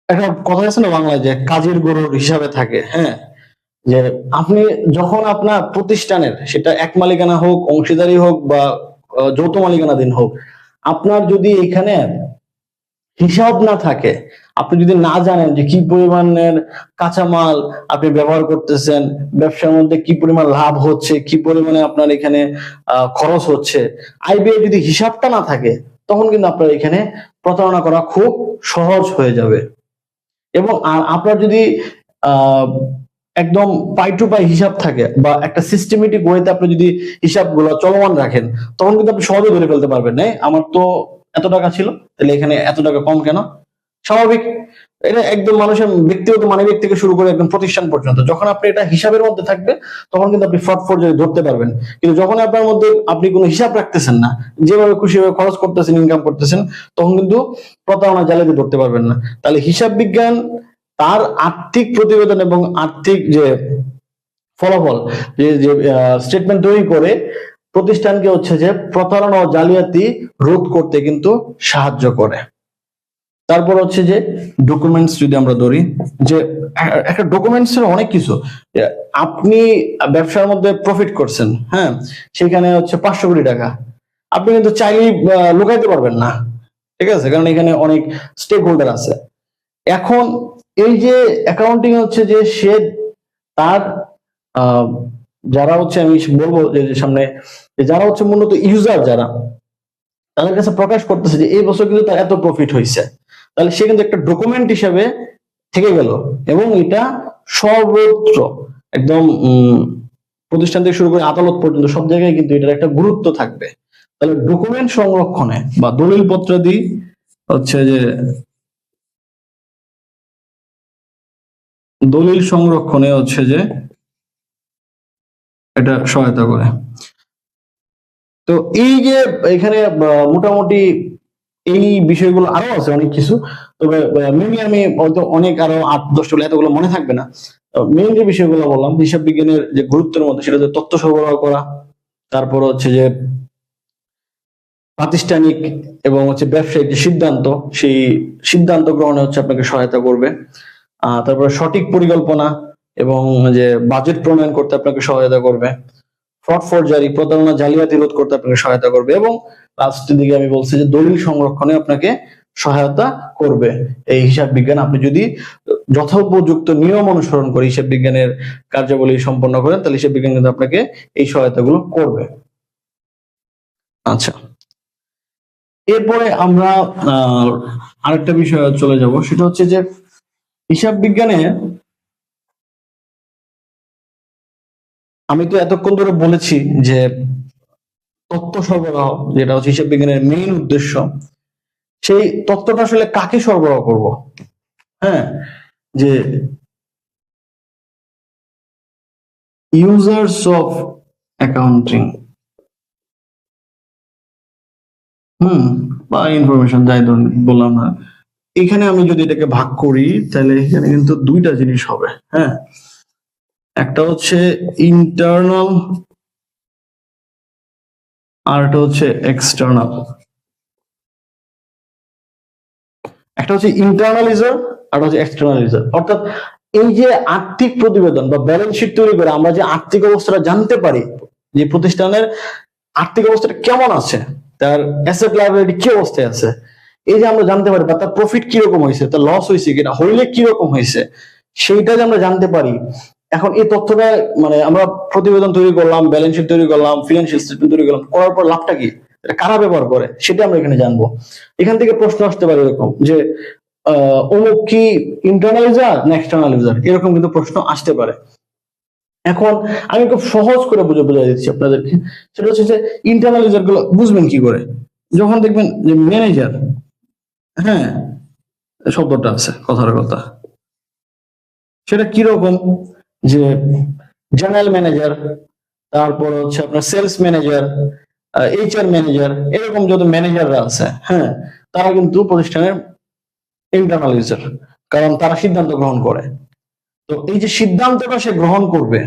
একটা কথা আছে না বাংলায়, যে কাজের গরুর হিসাবে থাকে, হ্যাঁ, যে আপনি যখন আপনার প্রতিষ্ঠানের, সেটা এক মালিকানা হোক, অংশীদারি হোক বা যৌথ মালিকানাধীন হোক, আপনার যদি এখানে হিসাব না থাকে, আপনি যদি না জানেন যে কি পরিমাণের কাঁচামাল আপনি ব্যবহার করতেছেন, ব্যবসার মধ্যে কি পরিমাণ লাভ হচ্ছে, কি পরিমাণে আপনার এখানে খরচ হচ্ছে, আয় ব্যয়ের যদি হিসাবটা না থাকে, তখন কিন্তু আপনার এখানে প্রতারণা করা খুব সহজ হয়ে যাবে। এবং আপনার যদি আহ একদম পাই টু পাই হিসাব থাকে বা একটা সিস্টেমেটিক ওয়েতে আপনি যদি হিসাবগুলো চলমান রাখেন, তখন কিন্তু আপনি সহজে ধরে ফেলতে পারবেন, না আমার তো এত টাকা ছিল, তাহলে এখানে এত টাকা কম কেন, স্বাভাবিক। এটা একদম মানুষের ব্যক্তিগত মানবিক থেকে শুরু করে একদম প্রতিষ্ঠান পর্যন্ত, যখন আপনি এটা হিসাবের মধ্যে থাকবে তখন কিন্তু আপনি ফ্রড ফোরজারি ধরতে পারবেন। কিন্তু যখন আপনার মধ্যে আপনি কোনো হিসাব রাখতেছেন না, যেভাবে খুশি ভাবে খরচ করতেছেন, ইনকাম করতেছেন, তখন কিন্তু প্রতারণা জালিয়াতি ধরতে পারবেন না। তাহলে হিসাব বিজ্ঞান তার আর্থিক প্রতিবেদন এবং আর্থিক যে ফলাফল, যে স্টেটমেন্ট তৈরি করে প্রতিষ্ঠানকে হচ্ছে যে প্রতারণা ও জালিয়াতি রোধ করতে কিন্তু সাহায্য করে। তারপর হচ্ছে যে ডকুমেন্টস, যদি আমরা ধরি যে একটা ডকুমেন্টস এর অনেক কিছু, আপনি ব্যবসার মধ্যে প্রফিট করছেন, হ্যাঁ, সেখানে হচ্ছে 500 কোটি টাকা, আপনি কিন্তু চাইলেই লুকাইতে পারবেন না, ঠিক আছে, কারণ এখানে অনেক স্টেক হোল্ডার আছে। এখন এই যে অ্যাকাউন্টিং হচ্ছে যে সে তার যারা হচ্ছে, আমি বলবো যে সামনে, যারা হচ্ছে মূলত ইউজার, যারা তাদের কাছে প্রকাশ করতেছে যে এই বছর কিন্তু তার এত প্রফিট হয়েছে, তাহলে সে কিন্তু একটা ডকুমেন্ট হিসেবে থেকে গেল, এবং এটা সর্বত্র একদম প্রতিষ্ঠান থেকে শুরু করে আদালত পর্যন্ত সব জায়গায় কিন্তু এটার একটা গুরুত্ব থাকবে। তাহলে ডকুমেন্ট সংরক্ষণে বা দলিল পত্রাদি হচ্ছে যে দলিল সংরক্ষণে হচ্ছে যে এটা সহায়তা করে। তো এই যে এখানে মোটামুটি এই বিষয়গুলো আরো আছে অনেক কিছু, তবে মেনলি আমি হয়তো অনেক আরো 8-10টা এতগুলো মনে থাকবে না। মেইন যে বিষয়গুলো বললাম হিসাব বিজ্ঞানের যে গুরুত্বের মধ্যে, সেটা হচ্ছে তথ্য সরবরাহ করা, তারপর হচ্ছে যে প্রাতিষ্ঠানিক এবং হচ্ছে ব্যবসায়িক যে সিদ্ধান্ত, সেই সিদ্ধান্ত গ্রহণে হচ্ছে আপনাকে সহায়তা করবে। তারপরে সঠিক পরিকল্পনা এবং যে বাজেট প্রণয়ন করতে আপনাকে সহায়তা করবে। ফ্রড ফরজারি, প্রতারণা জালিয়াতি রোধ করতে আপনাকে সহায়তা করবে, এবং লাস্টের দিকে আমি বলছি যে দলিল সংরক্ষণে আপনাকে সহায়তা করবে। এই হিসাব বিজ্ঞান আপনি যদি যথোপযুক্ত নিয়ম অনুসরণ করে হিসাব বিজ্ঞানের কার্যাবলী সম্পন্ন করেন, তাহলে হিসাব বিজ্ঞান কিন্তু আপনাকে এই সহায়তাগুলো করবে। আচ্ছা, এরপরে আমরা আরেকটা বিষয়ে চলে যাব, সেটা হচ্ছে যে হিসাব বিজ্ঞানে আমি তো এতক্ষণ ধরে বলেছি যে তথ্য সরবরাহ, যেটা হচ্ছে হিসাব বিজ্ঞানের মেইন উদ্দেশ্য, সেই তথ্যটা আসলে কাকে সরবরাহ করব? হ্যাঁ, যে ইউজার্স অফ অ্যাকাউন্টিং, বা ইনফরমেশন, যাই ধরুন বললাম না, এখানে আমি যদি এটাকে ভাগ করি তাহলে এখানে কিন্তু দুইটা জিনিস হবে। হ্যাঁ, একটা হচ্ছে ইন্টারনাল আর একটা হচ্ছে এক্সটার্নাল। একটা হচ্ছে ইন্টারনাল ইউজার আর হচ্ছে এক্সটার্নাল ইউজার। অর্থাৎ এই যে আর্থিক প্রতিবেদন বা ব্যালেন্স শিট তৈরি করে আমরা যে আর্থিক অবস্থাটা জানতে পারি, যে প্রতিষ্ঠানের আর্থিক অবস্থাটা কেমন আছে, তার অ্যাসেট লায়াবিলিটি কি অবস্থায় আছে, এই যে আমরা জানতে পারি, বা তার প্রফিট কিরকম হয়েছে, তার লস হয়েছে কিনা, হইলে কিরকম হয়েছে, সেইটা যে আমরা জানতে পারি। এখন এই তথ্যটা মানে আমরা প্রতিবেদন তৈরি করলাম, ব্যালেন্স শিট তৈরি করলাম, ফিনান্সিয়াল স্টেটমেন্ট তৈরি করলাম, করার পর লাভটা কি, এটা কারা ব্যবহার করে, সেটা আমরা এখানে জানবো। এখান থেকে প্রশ্ন আসতে পারে এরকম যে অমুক কি ইন্টারনাল ইউজার না এক্সটার্নাল ইউজার, এরকম কিন্তু প্রশ্ন আসতে পারে। এখন আমি খুব সহজ করে বুঝাই দিচ্ছি আপনাদেরকে, সেটা হচ্ছে যে ইন্টারনাল ইউজার গুলো বুঝবেন কি করে, যখন দেখবেন যে ম্যানেজার, হ্যাঁ, শব্দটা আছে, কথার কথা, সেটা কিরকম, যে জেনারেল ম্যানেজার, তারপর হচ্ছে আপনার সেলস ম্যানেজার, এইচআর ম্যানেজার, এরকম যত ম্যানেজাররা আছে, হ্যাঁ, তারা কিন্তু প্রতিষ্ঠানের ইন্টারনাল ইউজার, কারণ তারা সিদ্ধান্ত গ্রহণ করে। তো এই যে সিদ্ধান্তটা সে গ্রহণ করবে,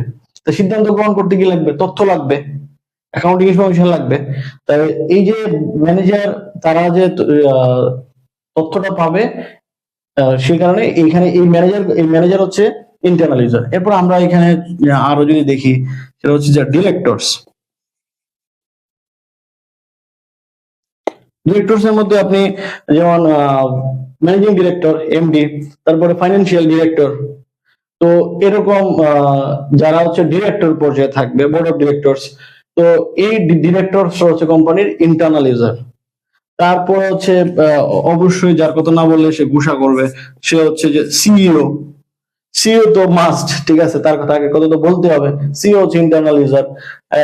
তো সিদ্ধান্ত গ্রহণ করতে কি লাগবে, তথ্য লাগবে, অ্যাকাউন্টিং ইনফরমেশন লাগবে। তাই এই যে ম্যানেজার, তারা যে তথ্যটা পাবে, সেই কারণে এইখানে এই ম্যানেজার হচ্ছে ইন্টারনাল ইউজার। এরপর আমরা এখানে আরো যদি দেখি, সেটা হচ্ছে যে ডিরেক্টরস। ডিরেক্টরস এর মধ্যে আপনি যেমন ম্যানেজিং ডিরেক্টর, এমডি, তারপরে ফাইন্যান্সিয়াল ডিরেক্টর, তো এরকম যারা হচ্ছে ডিরেক্টর পর্যায়ে থাকবে, বোর্ড অফ ডিরেক্টরস, তো এই ডিরেক্টরস হচ্ছে কোম্পানির ইন্টারনাল ইউজার। তারপর হচ্ছে অবশ্যই যার কথা না বললে সে গুসা করবে, সে হচ্ছে যে সিইও। সিইও তো মাস্ট, ঠিক আছে, তার কথা আগে কথা তো বলতে হবে। সিইও হচ্ছে ইন্টারনাল ইউজার।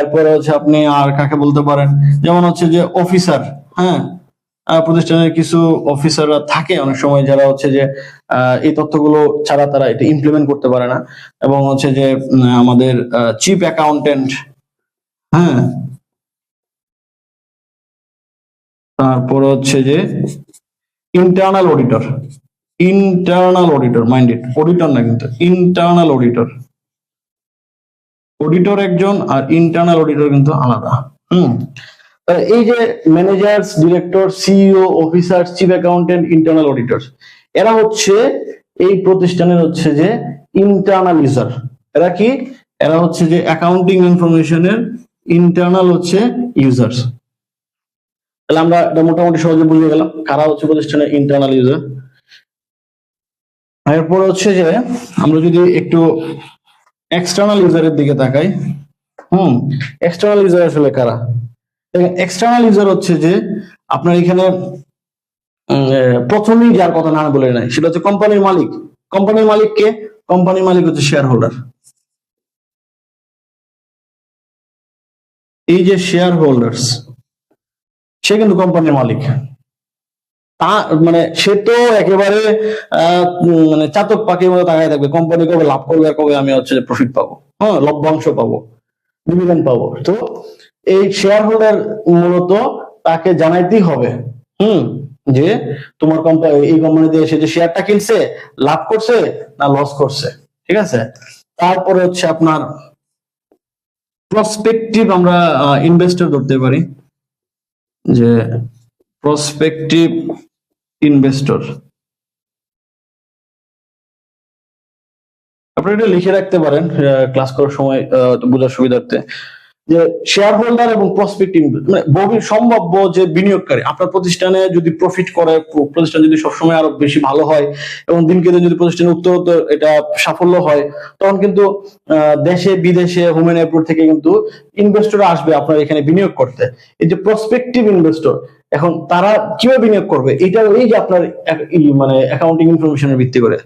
এরপরে হচ্ছে আপনি আর কাকে বলতে পারেন, যেমন হচ্ছে যে অফিসার, হ্যাঁ, প্রতিষ্ঠানের কিছু অফিসাররা থাকে অনেক সময়, যারা হচ্ছে যে এই তথ্যগুলো ছাড়া তারা এটা ইমপ্লিমেন্ট করতে পারে না, এবং হচ্ছে যে আমাদের চিফ অ্যাকাউন্টেন্ট, হ্যাঁ, তারপর হচ্ছে যে internal auditor. Internal auditor, mind it, auditor না কিন্তু ইন্টারনাল অডিটর। অডিটর একজন আর ইন্টারনাল অডিটর কিন্তু আলাদা। তাহলে এই যে managers, director, CEO, officer, chief accountant, internal auditor, এরা হচ্ছে এই প্রতিষ্ঠানের হচ্ছে যে ইন্টারনাল ইউজার। এরা কি? এরা হচ্ছে যে অ্যাকাউন্টিং ইনফরমেশনের ইন্টারনাল হচ্ছে ইউজার্স। তাহলে আমরা এটা মোটামুটি সহজে বুঝে গেলাম কারা হচ্ছে প্রতিষ্ঠানের ইন্টারনাল ইউজার। এরপর হচ্ছে যে আমরা যদি একটু এক্সটার্নাল ইউজারের দিকে তাকাই, এক্সটার্নাল ইউজার আসলে কারা? এক্সটার্নাল ইউজার হচ্ছে যে আপনার এখানে প্রথমেই যার কথা না বলে নাই সেটা হচ্ছে কোম্পানির মালিক। কোম্পানির মালিক কে? কোম্পানির মালিক হচ্ছে শেয়ার হোল্ডার। এই যে শেয়ার হোল্ডার্স, সে কিন্তু কোম্পানির মালিক। তা মানে সে তো একেবারে মানে চাতক পাখির মতো তাকায় থাকবে কোম্পানি কবে লাভ করবে আর কবে আমি হচ্ছে প্রফিট পাবো, লভ্যাংশ পাবো, ডিভিডেন্ড পাবো। তো এই শেয়ার হোল্ডার মূলত তাকে জানাইতেই হবে যে তোমার কোম্পানি, এই কোম্পানিতে এসে যে শেয়ারটা কিনছে লাভ করছে না লস করছে, ঠিক আছে। তারপরে হচ্ছে আপনার প্রসপেক্টিভ আমরা ইনভেস্টর ধরতে পারি, যে প্রসপেক্টিভ ইনভেস্টর। আপনারা এটা লিখে রাখতে পারেন ক্লাস করার সময় বোঝার সুবিধার্থে, যে শেয়ার হোল্ডার এবং প্রসপেক্টিভ মানে সম্ভাব্য যে বিনিয়োগকারী। আপনার প্রতিষ্ঠানে যদি প্রফিট করে, প্রতিষ্ঠান যদি সবসময় আরো বেশি ভালো হয় এবং দিনকে দিন যদি প্রতিষ্ঠানে উত্তরোত্তর এটা সাফল্য হয়, তখন কিন্তু দেশে বিদেশে হোমেন অ্যাব্রোড থেকে কিন্তু ইনভেস্টর আসবে আপনার এখানে বিনিয়োগ করতে। এই যে প্রসপেক্টিভ ইনভেস্টর, এখন তারা কিভাবে বিনিয়োগ করবে? এটা এই যে আপনার মানে অ্যাকাউন্টিং ইনফরমেশনের ভিত্তি করে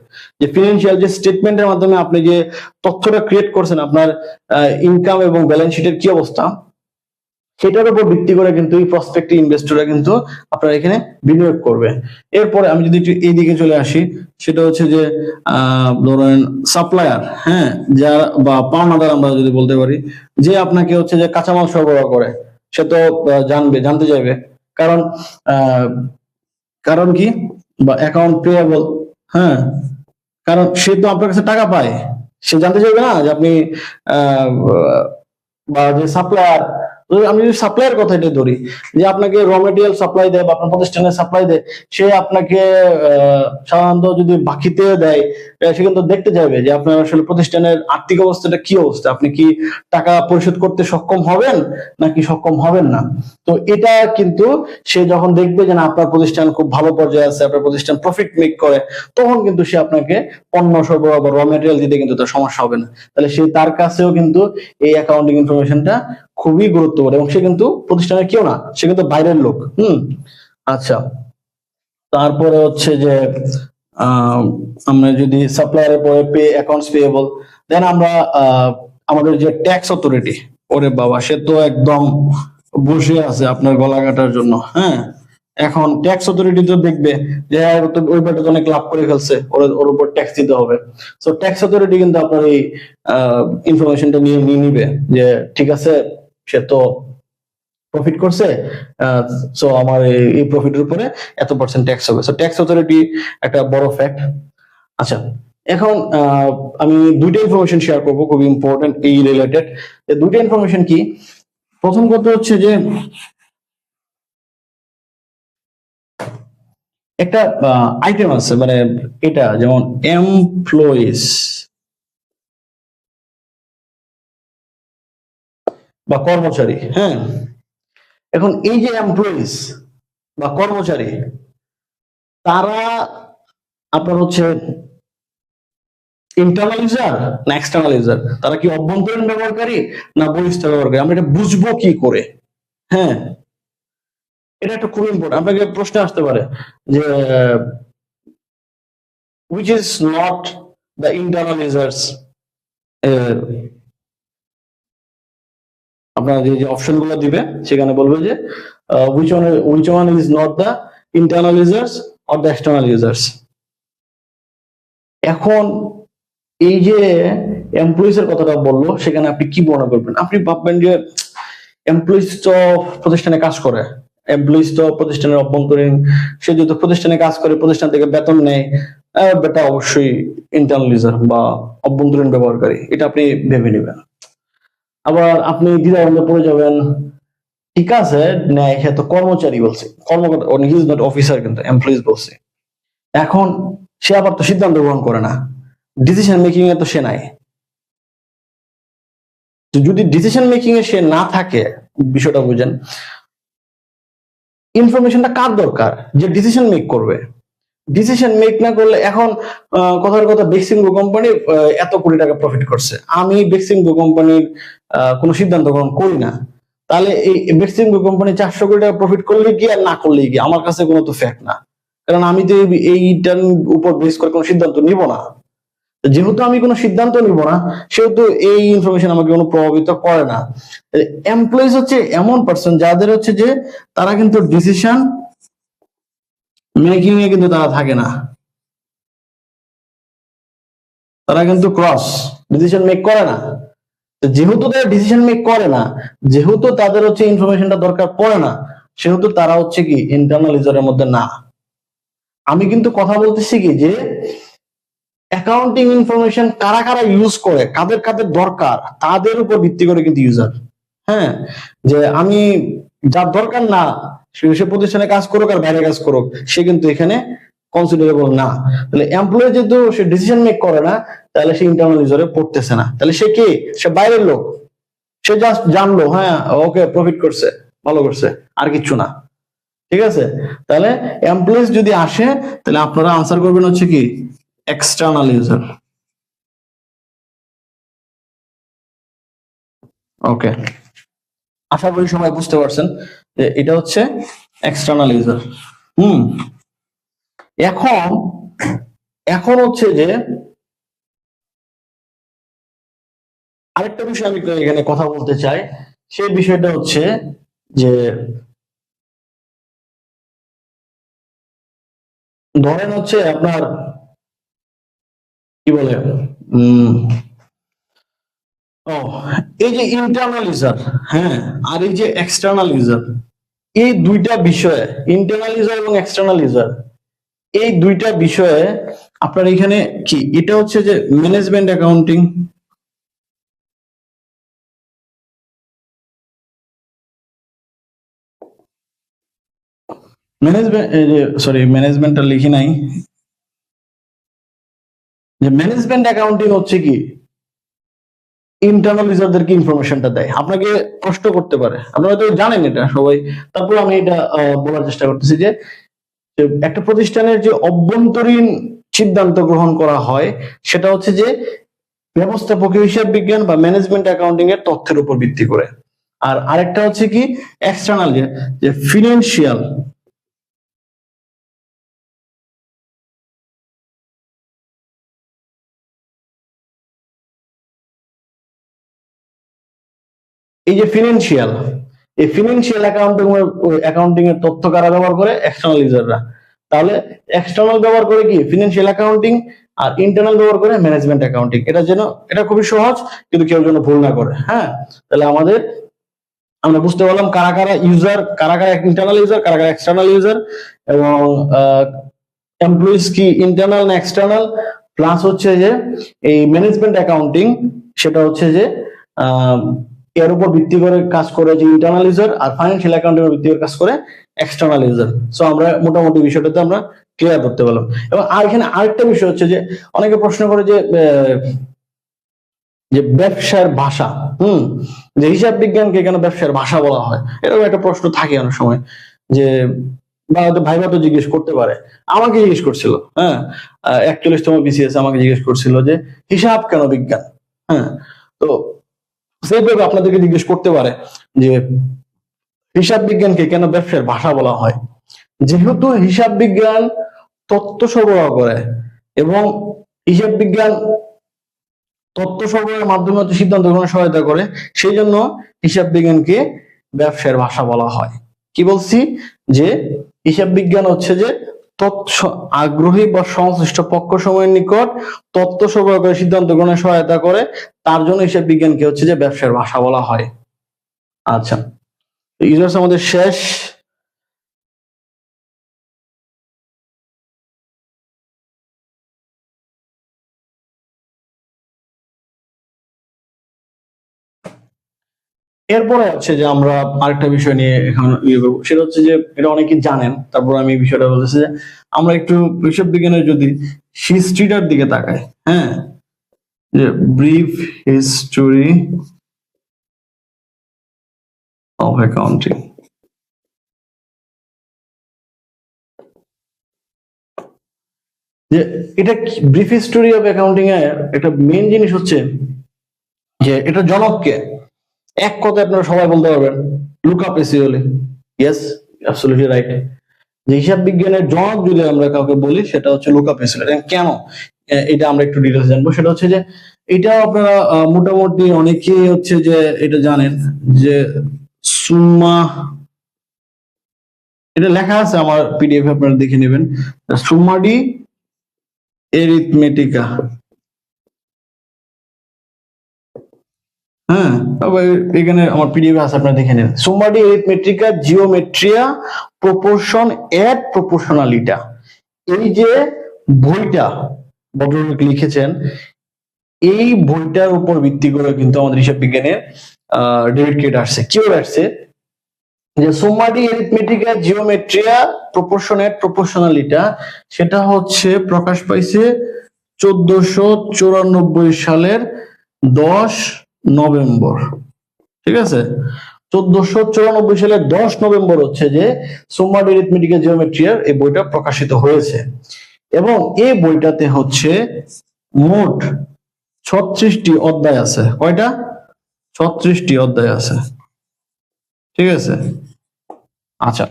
যে ফিনান্সিয়াল যে স্টেটমেন্টের মাধ্যমে আপনি যে তথ্যটা ক্রিয়েট করছেন, আপনার ইনকাম এবং ব্যালেন্স শিটের কি অবস্থা, সেটার উপর ভিত্তি করে কিন্তু এই প্রসপেক্টিভ ইনভেস্টররা কিন্তু আপনার এখানে বিনিয়োগ করবে। এরপরে আমি যদি একটু এইদিকে চলে আসি, সেটা হচ্ছে যে ধরেন সাপ্লায়ার, যা বা পাওনাদার আমরা যদি বলতে পারি, যে আপনাকে হচ্ছে যে কাঁচামাল সরবরাহ করে, সে তো জানতে চাইবে। কারণ কারণ কি? বা অ্যাকাউন্ট পেয়েবল, কারণ সে তো আপনার কাছে টাকা পায়, সে জানতে চাইবে না যে আপনি বা যে সাপ্লায়ার, আমি যদি সাপ্লাইয়ের কথা এটা ধরি, যে আপনাকে র মেটেরিয়াল সাপ্লাই দেয় বা আপনার প্রতিষ্ঠানে সাপ্লাই দেয়, সে আপনাকে সাধারণত যদি বাকিতে দেয়, সে কিন্তু দেখতে চাইবে যে আপনার আসলে প্রতিষ্ঠানের আর্থিক অবস্থাটা কি অবস্থা, আপনি কি টাকা পরিশোধ করতে সক্ষম হবেন নাকি সক্ষম হবেন না। তো এটা কিন্তু সে যখন দেখবে যে না আপনার প্রতিষ্ঠান খুব ভালো পর্যায়ে আছে, আপনার প্রতিষ্ঠান প্রফিট মেক করে, তখন কিন্তু সে আপনাকে পণ্য সরবরাহ বা র মেটেরিয়াল দিতে কিন্তু তার সমস্যা হবে না। তাহলে সে তার কাছেও কিন্তু এই অ্যাকাউন্টিং ইনফরমেশনটা খুবই গুরুত্বপূর্ণ, এবং সে কিন্তু প্রতিষ্ঠানের কেউ না, সে কিন্তু বাইরের লোক। আচ্ছা, তারপরে হচ্ছে যে আমরা যদি সাপ্লায়ারের পরে পে অ্যাকাউন্টস পেয়েবল, দেন আমরা আমাদের যে ট্যাক্স অথরিটি, ওরে বাবা সে তো একদম বসে আছে আপনার গলা কাটার জন্য। এখন ট্যাক্স অথরিটি তো দেখবে যে ওই ব্যাটা তো অনেক লাভ করে ফেলছে, ওর উপর ট্যাক্স দিতে হবে। সো ট্যাক্স অথরিটি কিন্তু আপনার এই ইনফরমেশনটা নিয়ে নিবে যে ঠিক আছে, সে তো প্রফিট করছে, সো আমার এই প্রফিটের উপরে এত % ট্যাক্স হবে। সো ট্যাক্স অথরিটি একটা বড় ফ্যাক্ট। আচ্ছা, এখন আমি দুইটা ইনফরমেশন শেয়ার করব, খুব ইম্পর্টেন্ট এই রিলেটেড। দুইটা ইনফরমেশন কি? প্রথম কথা হচ্ছে যে একটা আইটেম আছে, মানে এটা যেমন এমপ্লয়িজ বা কর্মচারী। এখন এই যে এমপ্লয়িজ বা কর্মচারী, তারা আপনার হচ্ছে ইন্টারনাল ইউজার না এক্সটার্নাল ইউজার? তারা কি অভ্যন্তরীণ ব্যবহারকারী না বহিস্থ ব্যবহারকারী? আমরা এটা বুঝবো কি করে? এটা একটা খুব ইম্পর্টেন্ট। আপনাকে প্রশ্ন আসতে পারে যে which is not the internal users, আপনার যে অপশন গুলো দিবে সেখানে বলবে যে which one is not the internal users or the external users। এখন এই যে এমপ্লয়িজ এর কথাটা বললো, সেখানে আপনি কি মনে করবেন? আপনি ভাববেন যে এমপ্লয়িজ তো প্রতিষ্ঠানে কাজ করে, এমপ্লয়িজ তো প্রতিষ্ঠানের অভ্যন্তরীণ, সে যেহেতু প্রতিষ্ঠানে কাজ করে, প্রতিষ্ঠান থেকে বেতন নেয়, বেটা অবশ্যই ইন্টারনাল ইউজার বা অভ্যন্তরীণ ব্যবহারকারী, এটা আপনি ভেবে নেবেন। আবার আপনি দ্বিধাদ্বন্দ্বে পড়ে যাবেন, ঠিক আছে ন্যায় সে তো কর্মচারী বলছে, কর্মকর্তা, হি ইজ নট অফিসার, কিন্তু এমপ্লয়িজ বলছে। এখন সে আবার তো সিদ্ধান্ত গ্রহণ করে না, ডিসিশন মেকিং এ তো সে নাই। যদি ডিসিশন মেকিং এ সে না থাকে, বিষয়টা বুঝেন, ইনফরমেশনটা কার দরকার যে ডিসিশন মেক করবে? ডিসিশন মেক না করলে, এখন কথার কথা বেক্সিমকো কোম্পানি এত কোটি টাকা প্রফিট করছে, আমি বেক্সিমকো কোম্পানির কোনো সিদ্ধান্ত গ্রহণ করি না, তাহলে এই বেক্সিমকো কোম্পানি 400 কোটি টাকা প্রফিট করলে কি আর না করলে কি আমার কাছে কোনো তো ফ্যাক্ট না, কারণ আমি তো এইটার উপর বেস করে কোনো সিদ্ধান্ত নিব না। যেহেতু আমি কোনো সিদ্ধান্ত নিব না, সেহেতু এই ইনফরমেশন আমাকে কোনো প্রভাবিত করে না। এমপ্লয়িজ হচ্ছে এমন পার্সন যাদের হচ্ছে যে তারা কিন্তু ডিসিশন মেকিং এ কিন্তু তারা থাকে না, তারা কিন্তু ক্রস ডিসিশন মেক করে না। যেহেতু তারা ডিসিশন মেক করে না, যেহেতু তাদের হচ্ছে ইনফরমেশনটা দরকার পড়ে না, সেহেতু তারা হচ্ছে কি ইন্টারনালিজারের মধ্যে না। আমি কিন্তু কথা বলতেছি কি যে অ্যাকাউন্টিং ইনফরমেশন কারা কারা ইউজ করে, কাদের কাদের দরকার, তাদের উপর ভিত্তি করে কিন্তু ইউজার। হ্যাঁ, যে আমি যার দরকার না সে প্রতিষ্ঠানে কাজ করুক আর বাইরে কাজ করুক, সে কিন্তু এখানে কনসিডারেবল না। তাহলে এমপ্লয়ি যেহেতু সে ডিসিশন মেক করে না, তাহলে সে ইন্টারনাল ইউজারে পড়তেছে না। তাহলে সে কে? সে বাইরের লোক, সে জাস্ট জানলো হ্যাঁ ওকে প্রফিট করছে, ভালো করছে, আর কিচ্ছু না। ঠিক আছে, তাহলে এমপ্লয়িজ যদি আসে, তাহলে আপনারা আনসার করবেন হচ্ছে কি এক্সটার্নাল ইউজার। ওকে, আশা করি সবাই বুঝতে পারছেন যে এটা হচ্ছে এক্সটার্নাল ইউজার। হুম, এখন এখন হচ্ছে যে আরেকটা বিষয় আমি এখানে কথা বলতে চাই, সেই বিষয়টা হচ্ছে যে ধরেন হচ্ছে আপনার কি বলে ও এই যে ইন্টারনাল ইউজার, হ্যাঁ, আর এই যে এক্সটার্নাল ইউজার, এই দুইটা বিষয়ে, ইন্টারনাল ইউজার এবং এক্সটার্নাল ইউজার, এই দুইটা বিষয়ে আপনার এখানে কি এটা হচ্ছে যে ম্যানেজমেন্ট অ্যাকাউন্টিং, ম্যানেজমেন্ট, সরি ম্যানেজমেন্টটা লিখি নাই, যে ম্যানেজমেন্ট অ্যাকাউন্টিং হচ্ছে কি ইন্টারনাল ইউজারদেরকে ইনফরমেশনটা দেয়। আপনাকে প্রশ্ন করতে পারে, আপনারা তো জানেন এটা সবাই, তারপর আমি এটা বলার চেষ্টা করতেছি যে একটা প্রতিষ্ঠানের যে অভ্যন্তরীণ সিদ্ধান্ত গ্রহণ করা হয়, সেটা হচ্ছে যে ব্যবস্থাপকীয় হিসাব বিজ্ঞান বা ম্যানেজমেন্ট অ্যাকাউন্টিং এর তথ্যের উপর ভিত্তি করে। আর আরেকটা হচ্ছে কি এক্সটার্নাল, যে ফিনান্সিয়াল, এই যে ফিনান্সিয়াল, এই ফিনান্সিয়াল অ্যাকাউন্টিং এর তথ্য কারা ব্যবহার করে? এক্সটার্নাল ইউজাররা। তাহলে এক্সটার্নাল ব্যবহার করে কি ফিনান্সিয়াল অ্যাকাউন্টিং, আর ইন্টারনাল ব্যবহার করে ম্যানেজমেন্ট অ্যাকাউন্টিং। এটা যেন, এটা খুবই সহজ, কিন্তু কেউ যেন ভুল না করে। হ্যাঁ, তাহলে আমরা বুঝতে পারলাম কারা কারা ইউজার, কারা কারা ইন্টারনাল ইউজার, কারা কারা এক্সটার্নাল ইউজার, এবং এমপ্লয়িজ কি ইন্টারনাল না এক্সটার্নাল, প্লাস হচ্ছে যে এই ম্যানেজমেন্ট অ্যাকাউন্টিং সেটা হচ্ছে যে এর উপর ভিত্তি করে কাজ করে যে ইন্টারনাল ইউজার, আর ফাইন্যান্সিয়াল অ্যাকাউন্টিং এর ভিত্তি করে কাজ করে এক্সটার্নাল ইউজার। সো আমরা মোটামুটি বিষয়টাতে আমরা ক্লিয়ার করতে পারলাম। এবং আর এখানে আরেকটা বিষয় হচ্ছে যে অনেকে প্রশ্ন করে যে যে ব্যবসার ভাষা, যে হিসাব বিজ্ঞানকে কেন ব্যবসার ভাষা বলা হয়, এরকম একটা প্রশ্ন থাকে অনেক সময়, যে বা হয়তো ভাইবা তো জিজ্ঞেস করতে পারে, আমাকে জিজ্ঞেস করছিল, হ্যাঁ 41তম বিসিএস আমাকে জিজ্ঞেস করছিল যে হিসাব কেন বিজ্ঞান। হ্যাঁ, তো সেইভাবে আপনাদেরকে জিজ্ঞেস করতে পারে যে হিসাব বিজ্ঞানকে কেন ব্যবসার ভাষা বলা হয়। যেহেতু হিসাব বিজ্ঞান তথ্য সরবরাহ করে, এবং হিসাব বিজ্ঞান তথ্য সরবরাহের মাধ্যমে হচ্ছে সিদ্ধান্ত গ্রহণে সহায়তা করে, সেই জন্য হিসাব বিজ্ঞানকে ব্যবসায়ের ভাষা বলা হয়। কি বলছি? যে হিসাব বিজ্ঞান হচ্ছে যে তথ্য, আগ্রহী বা সংশ্লিষ্ট পক্ষ সময়ের নিকট তথ্য সরবরাহ করে সিদ্ধান্ত গ্রহণে সহায়তা করে, তার জন্য হিসাব বিজ্ঞানকে হচ্ছে যে ব্যবসায়ের ভাষা বলা হয়। আচ্ছা, ইউজার্স আমাদের শেষ। এরপরে হচ্ছে যে আমরা আরেকটা বিষয় নিয়ে এখন ইয়ে করবো, সেটা হচ্ছে যে এটা অনেকেই জানেন, তারপর আমি এই বিষয়টা বলতেছি যে আমরা একটু হিসাব বিজ্ঞানের যদি হিস্ট্রিটার দিকে তাকাই, হ্যাঁ, যে ব্রিফ হিস্টোরি অফ অ্যাকাউন্টিং, যে এটা ব্রিফ হিস্টোরি অফ অ্যাকাউন্টিং এর একটা মেইন জিনিস হচ্ছে যে এটা জনককে এক কথায় আপনারা সবাই বলতে পারবেন, Luca Pacioli. Yes, absolutely right. যে হিসাব বিজ্ঞানের জনক যদি আমরা কাউকে বলি সেটা হচ্ছে লুকা পেসিওলি। কেন এটা আমরা একটু ডিটেলস জানবো। সেটা হচ্ছে যে এটা আপনারা মোটামুটি অনেকেই হচ্ছে যে এটা জানেন যে সুম্মা, এটা লেখা আছে আমার পিডিএফ, আপনারা দেখে নেবেন, সুম্মাডি এরিথমেটিকা। হ্যাঁ, আবার এখানে আমার পিডিএফ আছে, আপনারা দেখে নেন। সুম্মাডি এরিথমেট্রিকা জিওমেট্রিয়া প্রপোর্শন এট প্রপোর্শনালিটা। এই যে বইটা ভদ্রলোক লিখেছেন, এই বইটার উপর ভিত্তি করে কিন্তু আমাদের হিসাব বিজ্ঞানের ডেবিট ক্রেডিট আসছে। কি আসছে যে সুম্মাডি এরিথমেটিকা জিওমেট্রিয়া প্রপোর্শন এট প্রপোর্শনালিটা, সেটা হচ্ছে প্রকাশ পাইছে 1494 সালের 10 নভেম্বর। ঠিক আছে, 1494 সালের 10 নভেম্বর হচ্ছে যে সুম্মাডি এরিথমেটিকা জিওমেট্রিয়ার এই বইটা প্রকাশিত হয়েছে। এবং এই বইটাতে হচ্ছে মোট 36টি অধ্যায় আছে। কয়টা? 36টি অধ্যায় আছে। ঠিক আছে, আচ্ছা,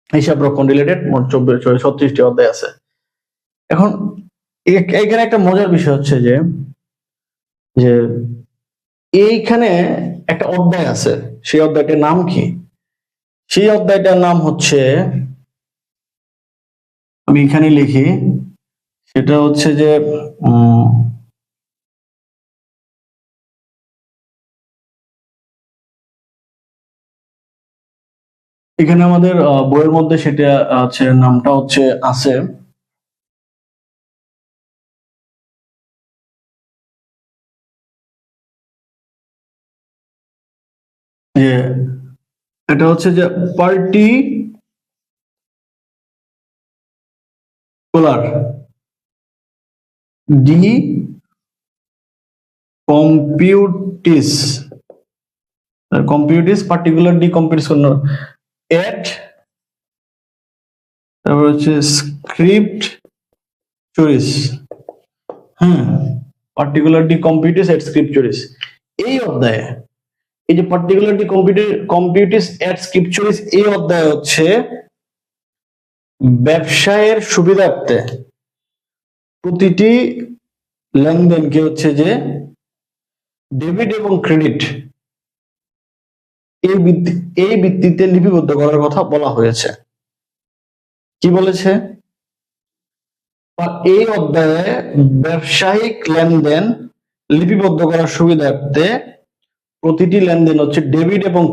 হিসাব রক্ষণ রিলেটেড মোট 36টি অধ্যায় আছে। এখন এখানে একটা মজার বিষয় হচ্ছে যে যে এইখানে একটা অধ্যায় আছে, সেই অধ্যায়টার নাম কি? সেই অধ্যায়টার নাম হচ্ছে, আমি এখানে লিখি, সেটা হচ্ছে যে এখানে আমাদের বইয়ের মধ্যে সেটা আছে, নামটা হচ্ছে আছে যে এটা হচ্ছে যে পার্টিকুলার ডি কম্পিউটিস, পার্টিকুলার ডি কম্পিউটিস এট, তারপর হচ্ছে স্ক্রিপ্ট চুরিস। হ্যাঁ, পার্টিকুলার ডি কম্পিউটিস এট স্ক্রিপ্ট চুরিস। এই অধ্যায়ে, এই যে পার্টিকুলার ডি কম্পিউটিস এট স্ক্রিপ্ট চুরিস, এই অধ্যায় হচ্ছে ব্যবসায়ের সুবিধার্থে প্রতিটি লেনদেনকে হচ্ছে যে ডেবিট এবং ক্রেডিট এই ভিত্তিতে লিপিবদ্ধ করার কথা বলা হয়েছে। কি বলেছে? এই অধ্যায়ে ব্যবসায়িক লেনদেন লিপিবদ্ধ করার সুবিধার্থে প্রতিটি লেনদেন হচ্ছে ডেবিট এবং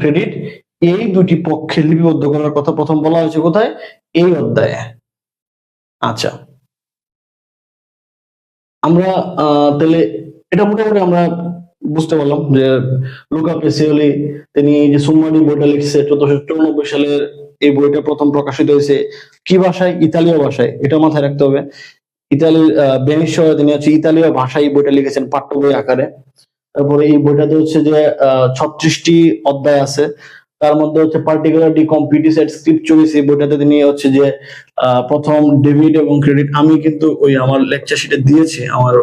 ক্রেডিট এই দুটি পক্ষে লিপিবদ্ধ করার কথা প্রথম বলা হয়েছে কোথায়? এই অধ্যায়ে। আচ্ছা, আমরা তাহলে এটা মোটামুটি আমরা বুঝতে পারলাম যে লুকা পেসিওলি তিনি যে সুম্মাডি বইটা লিখছে 1494 সালের, এই বইটা প্রথম প্রকাশিত হয়েছে কি ভাষায়? ইতালীয় ভাষায়। এটা মাথায় রাখতে হবে। ইতালির ভেনিস শহরে তিনি হচ্ছে ইতালীয় ভাষায় বইটা লিখেছেন পাঠ্য বই আকারে। তারপরে এই বইটাতে হচ্ছে যে 36টি অধ্যায় আছে। তার মধ্যে হচ্ছে পার্টিকুলার ডি কম্পিউটিস এট স্ক্রিপ্ট চুরিস, এই বইটাতে তিনি হচ্ছে যে প্রথম ডেবিট এবং ক্রেডিট, আমি কিন্তু ওই আমার লেকচার শিটে দিয়েছি আমার,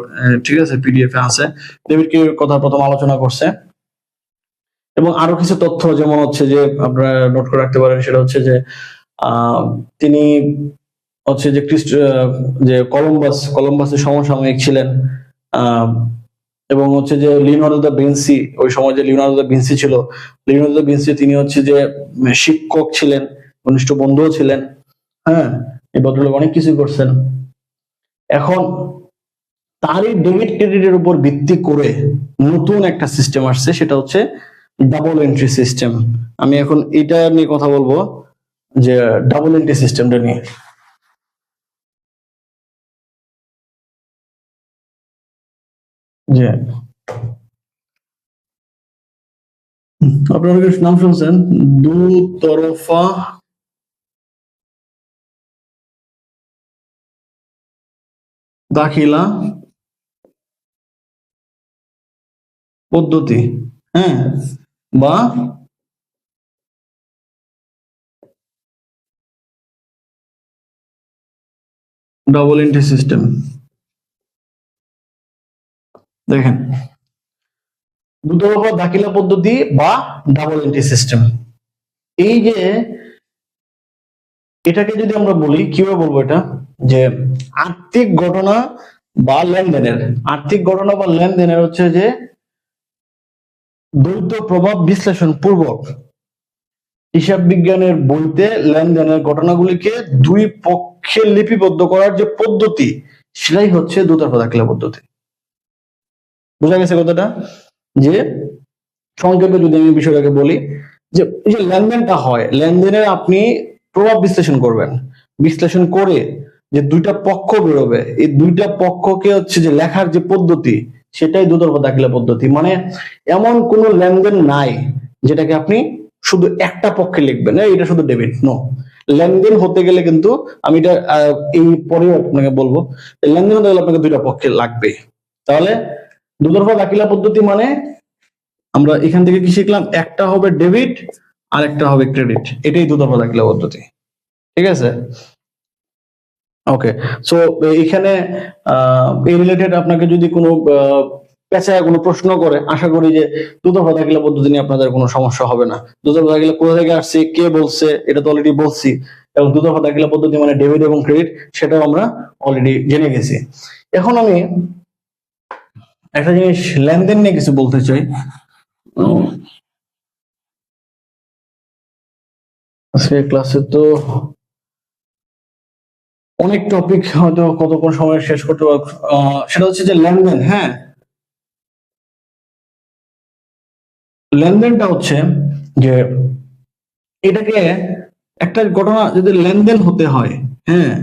ঠিক আছে, পিডিএফ এ আছে, ডেবিট ক্রেডিট কথা প্রথম আলোচনা করছে। এবং আরো কিছু তথ্য যেমন হচ্ছে যে আপনারা নোট করে রাখতে পারেন, সেটা হচ্ছে যে তিনি হচ্ছে যে যে কলম্বাসের সমসাময়িক ছিলেন, এবং হচ্ছে যে লিওনার্দো দা ভিঞ্চি, ওই সময় যে লিওনার্দো দা ভিঞ্চি ছিল, লিওনার্দো দা ভিঞ্চি তিনি হচ্ছে যে শিক্ষক ছিলেন, ঘনিষ্ঠ বন্ধুও ছিলেন। হ্যাঁ, এই ভদ্রলোক অনেক কিছু করছেন। এখন তারই ডেবিট ক্রেডিটের উপর ভিত্তি করে নতুন একটা সিস্টেম আসছে, সেটা হচ্ছে ডাবল এন্ট্রি সিস্টেম। আমি এখন এটা নিয়ে কথা বলবো, যে ডাবল এন্ট্রি সিস্টেমটা নিয়ে। যে আপনারা কি নাম শুনছেন? দুতরফা দাখিলা পদ্ধতি, হ্যাঁ, বা ডাবল এন্ট্রি সিস্টেম। দেখেন, দুতরফা দাখিলা পদ্ধতি বা ডাবল এন্ট্রি সিস্টেম, এই যে এটাকে যদি আমরা বলি, কিভাবে বলবো এটা, যে আর্থিক ঘটনা বা লেনদেনের, আর্থিক ঘটনা বা লেনদেনের হচ্ছে যে দ্বৈত প্রভাব বিশ্লেষণ পূর্বক হিসাব বিজ্ঞানের বইতে লেনদেনের ঘটনাগুলিকে দুই পক্ষে লিপিবদ্ধ করার যে পদ্ধতি, সেটাই হচ্ছে দুতরফা দাখিলা পদ্ধতি। বোঝা গেছে কথাটা? যে সংক্ষেপে যদি আমি বিষয়টাকে বলি, যে এই যে লেনদেনটা হয়, লেনদেনের আপনি প্রভাব বিশ্লেষণ করবেন, বিশ্লেষণ করে যে দুইটা পক্ষ বেরোবে, এই দুইটা পক্ষকে হচ্ছে যে লেখার যে পদ্ধতি, সেটাই দুতরফা দাখিলা পদ্ধতি। মানে এমন কোন লেনদেন নাই যেটাকে আপনি শুধু একটা পক্ষে লিখবেন, এটা শুধু ডেবিট, নো। লেনদেন হতে গেলে কিন্তু আমি এটা এই পরে আপনাকে বলবো, লেনদেন হতে গেলে আপনাকে দুইটা পক্ষে লাগবে। তাহলে দুতরফা দাখিলা পদ্ধতি মানে আমরা এখান থেকে কি শিখলাম, একটা হবে ডেবিট আর একটা হবে ক্রেডিট, এটাই দুতরফা দাখিলা পদ্ধতি। ঠিক আছে, ওকে। সো এখানে এই রিলেটেড আপনাকে যদি কোনো পেঁচায় কোনো প্রশ্ন করে, আশা করি যে দুতরফা দাখিলা পদ্ধতি নিয়ে আপনাদের কোনো সমস্যা হবে না। দুতরফা দাখিলা কোথা থেকে আসছে, কে বলছে, এটা তো অলরেডি বলছি, এবং দুতরফা দাখিলা পদ্ধতি মানে ডেবিট এবং ক্রেডিট, সেটাও আমরা অলরেডি জেনে গেছি। এখন আমি একটা জিনিস লেনদেন নিয়ে কিছু বলতে চাই। আজকে ক্লাসে তো অনেক টপিক হয়তো কতক্ষণ সময় শেষ করতে পারবো, সেটা হচ্ছে যে লেনদেন। হ্যাঁ, লেনদেনটা হচ্ছে যে এটাকে একটা ঘটনা যদি লেনদেন হতে হয়, হ্যাঁ,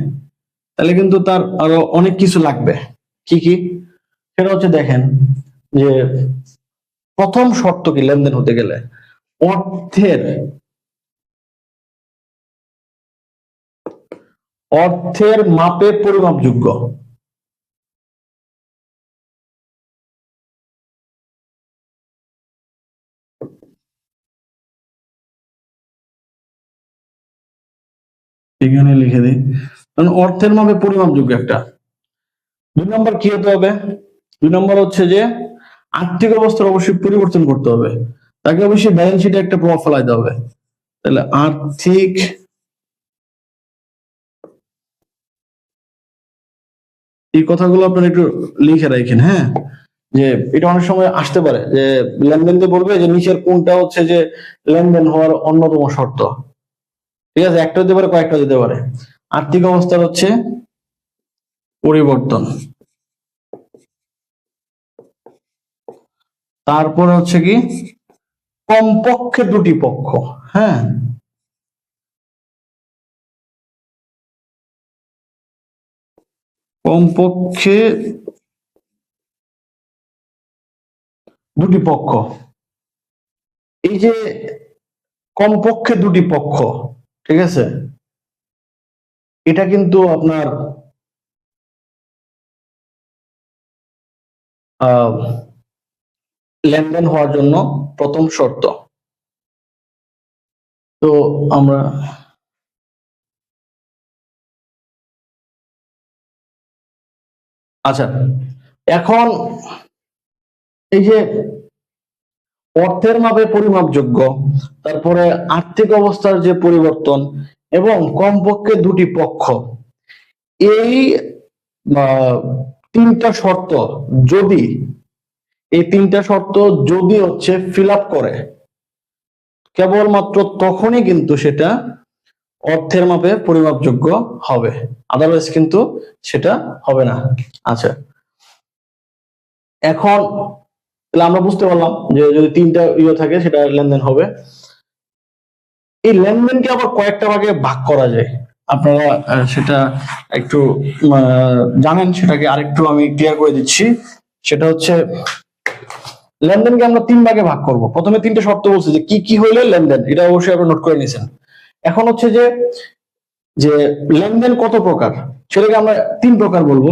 তাহলে কিন্তু তার আরো অনেক কিছু লাগবে। কি কি? সেটা হচ্ছে দেখেন, যে প্রথম শর্ত কি লেনদেন হতে গেলে, অর্থের অর্থের মাপে পরিমাপযোগ্য। এখানে লিখে দিই, কারণ অর্থের মাপে পরিমাপযোগ্য একটা। দুই নম্বর কি হতে হবে? দুই নম্বর হচ্ছে যে আর্থিক অবস্থার অবশ্যই পরিবর্তন করতে হবে, তাকে অবশ্যই ব্যালেন্স শিটে একটা প্রভাব ফেলাইতে হবে। তাহলে আর্থিক এই কথাগুলো আপনারা একটু লিখে রাখেন, হ্যাঁ, যে এটা অনেক সময় আসতে পারে যে লেনদেন দিয়ে বলবে যে নিচের কোনটা হচ্ছে যে লেনদেন হওয়ার অন্যতম শর্ত। ঠিক আছে, একটা দিতে পারে, কয়েকটা দিতে পারে। আর্থিক অবস্থার হচ্ছে পরিবর্তন, তারপরে হচ্ছে কি কমপক্ষে দুটি পক্ষ, হ্যাঁ, কমপক্ষে দুটি পক্ষ। এই যে কমপক্ষে দুটি পক্ষ, ঠিক আছে, এটা কিন্তু আপনার লেনদেন হওয়ার জন্য প্রথম শর্ত। তো আমরা আচ্ছা, এখন এই যে অর্থের মাপে পরিমাপযোগ্য, তারপরে আর্থিক অবস্থার যে পরিবর্তন, এবং কমপক্ষে দুটি পক্ষ, এই তিনটা শর্ত যদি, এই তিনটা শর্ত যদি হচ্ছে ফিল আপ করে, কেবলমাত্র তখনই কিন্তু সেটা অর্থের মাপে পরিমাপযোগ্য হবে, আদারওয়াইজ কিন্তু সেটা হবে না। আচ্ছা, এখন তাহলে আমরা বুঝতে পারলাম যে যদি তিনটা থাকে সেটা লেনদেন হবে। এই লেনদেনকে আবার কয়েকটা ভাগে ভাগ করা যায়, আপনারা সেটা একটু জানেন, সেটাকে আরেকটু আমি ক্লিয়ার করে দিচ্ছি। সেটা হচ্ছে লেনদেনকে আমরা 3 ভাগে ভাগ করব। প্রথমে 3টে শর্ত বলছে যে কি কি হইলে লেনদেন, এটা অবশ্যই আপনি নোট করে নিয়েছেন। এখন হচ্ছে যে যে লেনদেন কত প্রকার, সেটাকে আমরা 3 প্রকার বলবো।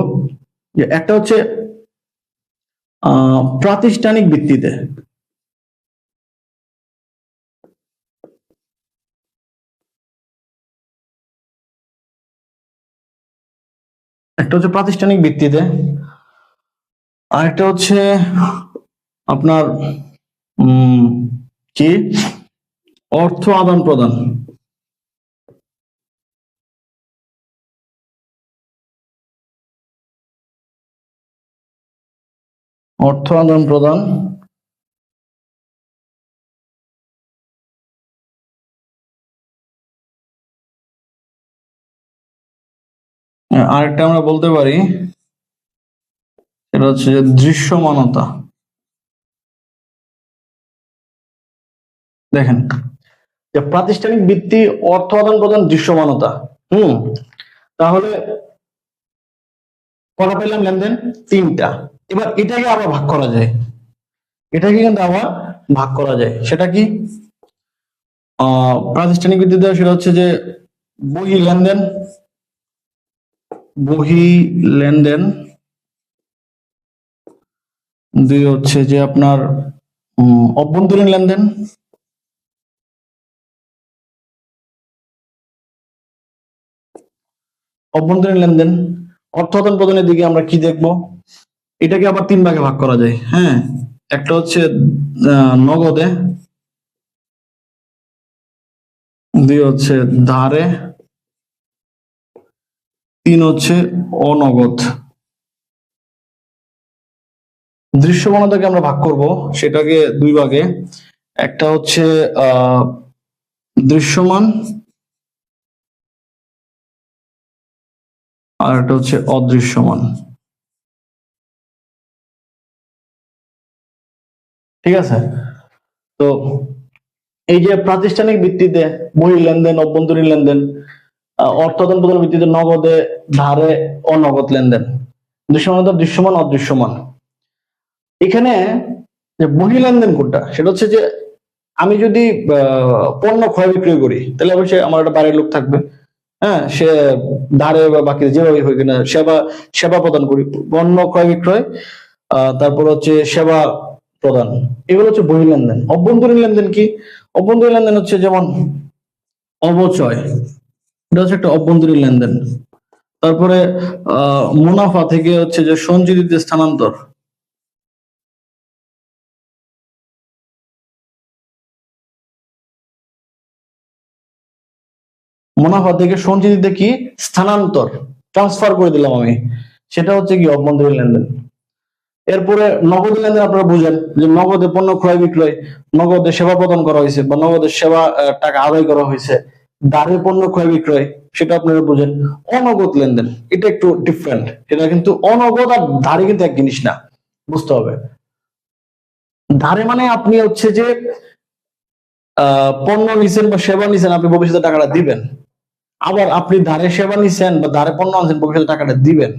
যে একটা হচ্ছে প্রাতিষ্ঠানিক ভিত্তিতে, একটা হচ্ছে প্রাতিষ্ঠানিক ভিত্তিতে, আর একটা হচ্ছে আপনার কি অর্থ আদান প্রদান। অর্থ আদান প্রদান, আরেকটা আমরা বলতে পারি সেটা হচ্ছে যে দৃশ্যমানতা। দেখেন যে প্রাতিষ্ঠানিক ভিত্তি, অর্থ আদান প্রদান, দৃশ্যমানতা। তাহলে কটা পেলাম লেনদেন? 3টা। এবার এটাকে আবার ভাগ করা যায়, এটাকে কিন্তু আবার ভাগ করা যায়। সেটা কি প্রাতিষ্ঠানিক ভিত্তিতে? সেটা হচ্ছে যে বহি লেনদেন, বহি লেনদেন। 2 হচ্ছে যে আপনার অভ্যন্তরীণ লেনদেন। অভ্যন্তরীণ লেনদেন। অর্থ আদান প্রদানের দিকে আমরা কি দেখব? এটাকে আবার 3 ভাগে ভাগ করা যায়। হ্যাঁ, একটা হচ্ছে নগদে, 2 হচ্ছে ধারে, 3 হচ্ছে অনগদ। দৃশ্যমানতাকে আমরা ভাগ করব, সেটাকে 2 ভাগে। একটা হচ্ছে দৃশ্যমান, আর একটা হচ্ছে অদৃশ্যমান। ঠিক আছে? তো এই যে প্রাতিষ্ঠানিক ভিত্তিতে বহি লেনদেন, অভ্যন্তরীণ লেনদেন, অর্থ আদান প্রদানের ভিত্তিতে নগদে, ধারে, অনগদ লেনদেন, দৃশ্যমানতা, দৃশ্যমান, অদৃশ্যমান। এখানে যে বহি লেনদেন কোনটা, সেটা হচ্ছে যে আমি যদি পণ্য ক্রয় বিক্রয় করি, তাহলে অবশ্যই আমার একটা বাইরের লোক থাকবে। হ্যাঁ, সে ধারে বা বাকি যেভাবে হয় কিনা সেবা সেবা প্রদান করি, পণ্য ক্রয় বিক্রয়, তারপর হচ্ছে সেবা প্রদান, এগুলো হচ্ছে বহি লেনদেন। অভ্যন্তরীণ লেনদেন কি? অভ্যন্তরীণ লেনদেন হচ্ছে যেমন অবচয়, এটা হচ্ছে একটা অভ্যন্তরীণ লেনদেন। তারপরে মুনাফা থেকে হচ্ছে যে সঞ্চিতিতে স্থানান্তর, মুনাফা থেকে সঞ্চিতিতে কি স্থানান্তর, ট্রান্সফার করে দিলাম আমি, সেটা হচ্ছে কি অভ্যন্তরীণ লেনদেন। এরপরে নগদ লেনদেন আপনারা বুঝেন যে নগদে পণ্য ক্রয় বিক্রয়, নগদে সেবা প্রদান করা হয়েছে বা নগদের সেবা টাকা আদায় করা হয়েছে। ধারে পণ্য ক্রয় বিক্রয়, সেটা আপনারা বুঝেন। অনগদ লেনদেন এটা একটু ডিফারেন্ট, এটা কিন্তু অনগদ আর ধারে কিন্তু এক জিনিস না, বুঝতে হবে। ধারে মানে আপনি হচ্ছে যে পণ্য নিছেন বা সেবা নিছেন, আপনি ভবিষ্যতে টাকাটা দিবেন। আবার আপনি ধারে সেবা নিছেন বা ধারে পণ্য আনছেন, ভবিষ্যতে টাকাটা দিবেন।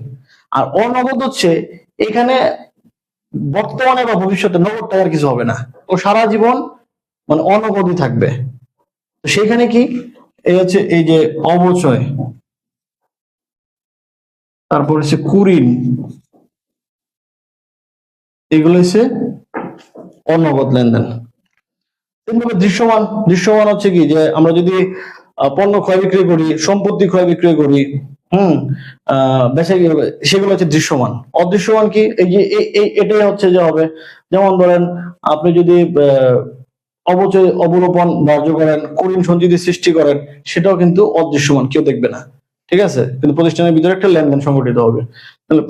আর অনগদ হচ্ছে এখানে বর্তমানে বা ভবিষ্যতে নগদ টাকার কিছু হবে না, ও সারা জীবন মানে অনগদই থাকবে। তো সেখানে কি এই হচ্ছে এই যে অবচয়, তারপর হচ্ছে কুরিন, এগুলো হচ্ছে অনগদ লেনদেন। দৃশ্যমান, দৃশ্যমান হচ্ছে কি যে আমরা যদি পণ্য ক্রয় বিক্রয় করি, সম্পত্তি ক্রয় বিক্রয় করি, বেচা, সেগুলো হচ্ছে দৃশ্যমান। অদৃশ্যমান কি? এই যে এটাই হচ্ছে যে হবে, যেমন ধরেন আপনি যদি অবচয় অবলোপন ধার্য করেন, কুরিন সঞ্চিতি সৃষ্টি করেন, সেটাও কিন্তু অদৃশ্যমান, কেউ দেখবে না। ঠিক আছে? কিন্তু প্রতিষ্ঠানের ভিতরে একটা লেনদেন সংগঠিত হবে। তাহলে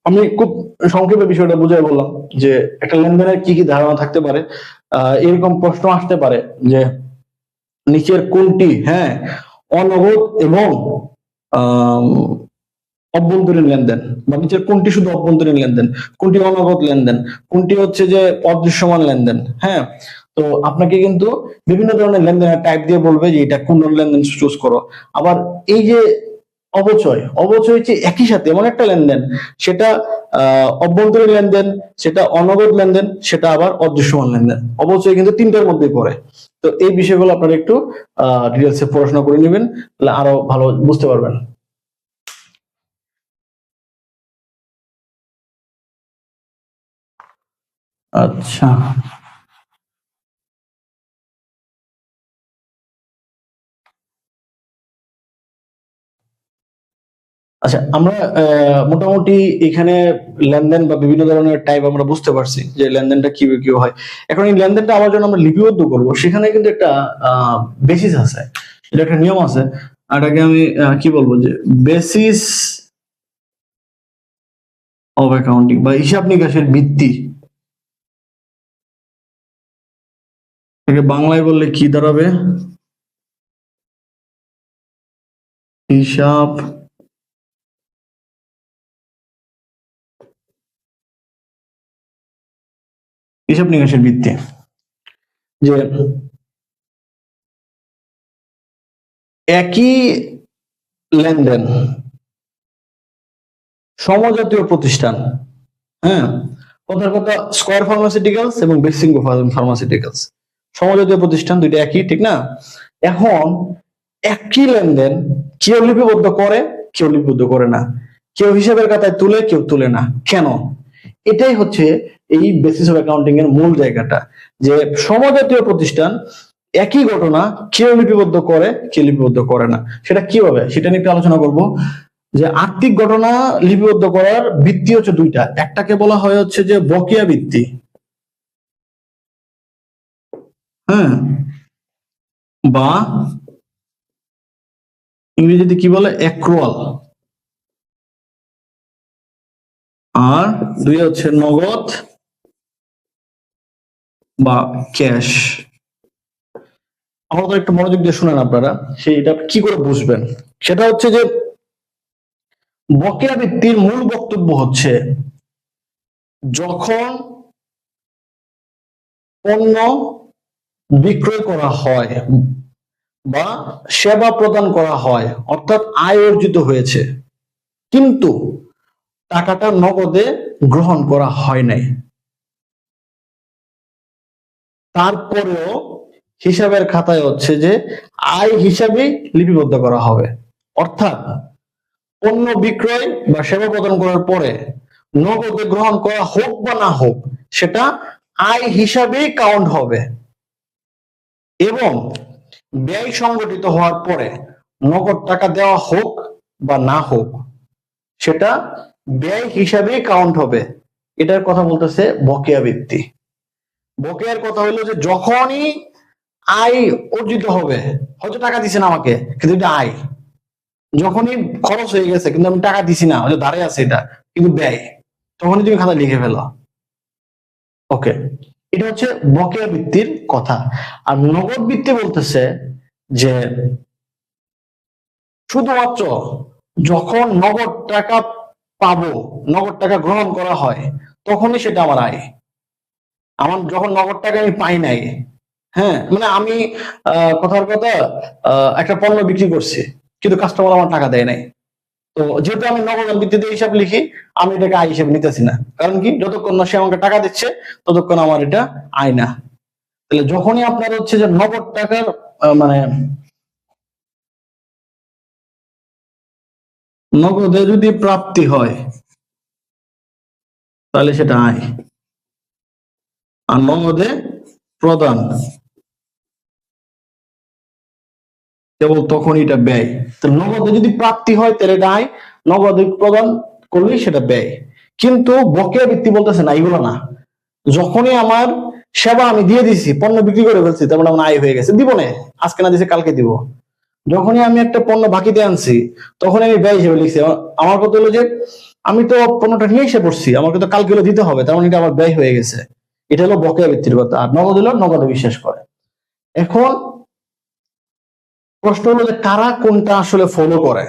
আমি খুব সংক্ষেপে বিষয়টা বুঝাই বললাম যে একটা লেনদেনের কি কি ধারণা থাকতে পারে। এরকম প্রশ্ন আসতে পারে যে নিচের কোনটি অনগদ এবং অভ্যন্তরীণ লেনদেন, বা নিচের কোনটি শুধু অভ্যন্তরীণ লেনদেন, কোনটি অনগদ লেনদেন, কোনটি হচ্ছে যে অদৃশ্যমান লেনদেন। তো আপনাকে কিন্তু বিভিন্ন ধরনের লেনদেনের টাইপ দিয়ে বলবে যে এটা কোন লেনদেন চুজ করো। আবার এই যে অবচয়, অবচয় হচ্ছে একই সাথে এমন একটা লেনদেন, সেটা অভ্যন্তরীণ লেনদেন, সেটা অনগদ লেনদেন, সেটা আবার অদৃশ্যমান লেনদেন। অবচয় কিন্তু তিনটার মধ্যেই পড়ে। তো এই বিষয়গুলো আপনারা একটু ডিটেলসে পড়াশোনা করে নেবেন, তাহলে আরো ভালো বুঝতে পারবেন। আচ্ছা, আচ্ছা আমরা মোটামুটি এখানে লেনদেন বা বিভিন্ন ধরনের টাইপ আমরা বুঝতে পারছি যে লেনদেনটা কিভাবে কি হয়। এখন এই লেনদেনটা আমার জন্য আমরা লিপিবদ্ধ করব, সেখানে কিন্তু একটা বেসিস আছে, এটা একটা নিয়ম আছে। আর এটাকে আমি কি বলবো, যে বেসিস অফ অ্যাকাউন্টিং বা হিসাব নিকাশের ভিত্তি, এটাকে বাংলায় বললে কি দাঁড়াবে? হিসাব হিসাব নিকাশের ভিত্তি। যে একই লেনদেন সমজাতীয় প্রতিষ্ঠান, হ্যাঁ, কথার কথা স্কয়ার ফার্মাসিউটিক্যালস এবং বেক্সিমকো ফার্মাসিউটিক্যালস সমজাতীয় প্রতিষ্ঠান, দুইটা একই, ঠিক না? এখন একই লেনদেন কেউ লিপিবদ্ধ করে, কেউ লিপিবদ্ধ করে না, কেউ হিসাবের খাতায় তুলে, কেউ তুলে না। কেন? এটাই হচ্ছে এই বেসিস অফ অ্যাকাউন্টিং এর মূল জায়গাটা, যে সমজাতীয় প্রতিষ্ঠান একই ঘটনা কেউ লিপিবদ্ধ করে, কেউ লিপিবদ্ধ করে না। সেটা কিভাবে, সেটা নিয়ে একটু আলোচনা করব। যে আর্থিক ঘটনা লিপিবদ্ধ করার ভিত্তি হচ্ছে দুইটা, একটাকে বলা হয় হচ্ছে যে বকেয়া ভিত্তি, হ্যাঁ, বা ইংরেজিতে কি বলে, অ্যাক্রুয়াল। আর দুই হচ্ছে নগদ বা ক্যাশ। আমাদের একটু মনোযোগ দিয়ে শুনেন আপনারা, সেইটা কি করে বুঝবেন। সেটা হচ্ছে যে বকেয়া ভিত্তির মূল বক্তব্য হচ্ছে যখন পণ্য বিক্রয় করা হয় বা সেবা প্রদান করা হয়, অর্থাৎ আয় অর্জিত হয়েছে, কিন্তু টাকাটা নগদে গ্রহণ করা হয় নাই, তারপরেও হিসাবের খাতায় হচ্ছে যে আয় হিসাবে লিপিবদ্ধ করা হবে। অর্থাৎ পণ্য বিক্রয় বা সেবা প্রদান করার পরে নগদে গ্রহণ করা হোক বা না হোক, সেটা আয় হিসাবেই কাউন্ট হবে। এবং ব্যয় সংগঠিত হওয়ার পরে নগদ টাকা দেওয়া হোক বা না হোক, সেটা ব্যয় হিসাবেই কাউন্ট হবে। এটার কথা বলতেছে বকেয়া ভিত্তি। বকেয়ার কথা হলো যে যখনই আয় অর্জিত হবে, হয়তো টাকা দিছেন আমাকে কিন্তু এটা আয়, যখনই খরচ হয়ে গেছে কিন্তু আমি টাকা দিছি না, হয়তো দাঁড়িয়ে আছে এটা কিন্তু ব্যয়, তখনই তুমি খাতা লিখে ফেলো। ওকে, এটা হচ্ছে বকেয়া ভিত্তির কথা। আর নগদ ভিত্তি বলতেছে যে শুধুমাত্র যখন নগদ টাকা পাবো, নগদ টাকা গ্রহণ করা হয়, তখনই সেটা আমার আয়। আমার যখন নগদ টাকা আমি পাই নাই, হ্যাঁ, মানে আমি কথার কথা একটা পণ্য বিক্রি করছি কিন্তু কাস্টমার আমার টাকা দেয় নাই, তো যেহেতু আমি নগদ ভিত্তিতে হিসাব লিখি, আমি এটাকে আয় হিসেবে নিতেছি না। কারণ কি, যতক্ষণ না সে আমাকে টাকা দিচ্ছে ততক্ষণ আমার এটা আয় না। তাহলে যখনই আপনার হচ্ছে যে নগদ টাকার মানে নগদে যদি প্রাপ্তি হয় তাহলে সেটা আয়, আর নগদে প্রদান কেবল তখনই এটা ব্যয়। তো নগদে যদি প্রাপ্তি হয় তাহলে এটা আয়, নগদে প্রদান করলেই সেটা ব্যয়। কিন্তু বকেয়া ভিত্তি বলতেছে না, এগুলো না। যখনই আমার সেবা আমি দিয়ে দিছি, পণ্য বিক্রি করে ফেলছি, তার মানে আমার আয় হয়ে গেছে, দিব না, আজকে না দিছে কালকে দিব। যখনই আমি একটা পণ্য বাকিতে আনছি, তখন আমি ব্যয় হিসেবে লিখছি। আমার কথা হলো যে আমি তো পণ্যটা নিয়ে এসে পড়ছি, আমাকে তো কালকে দিতে হবে, তার মানে এটা আমার ব্যয় হয়ে গেছে। এটা হলো বকেয়া ভিত্তির কথা। আর নগদ হলো নগদে বিশ্বাস করে। এখন প্রশ্ন হলো যে কারা কোনটা আসলে ফলো করে।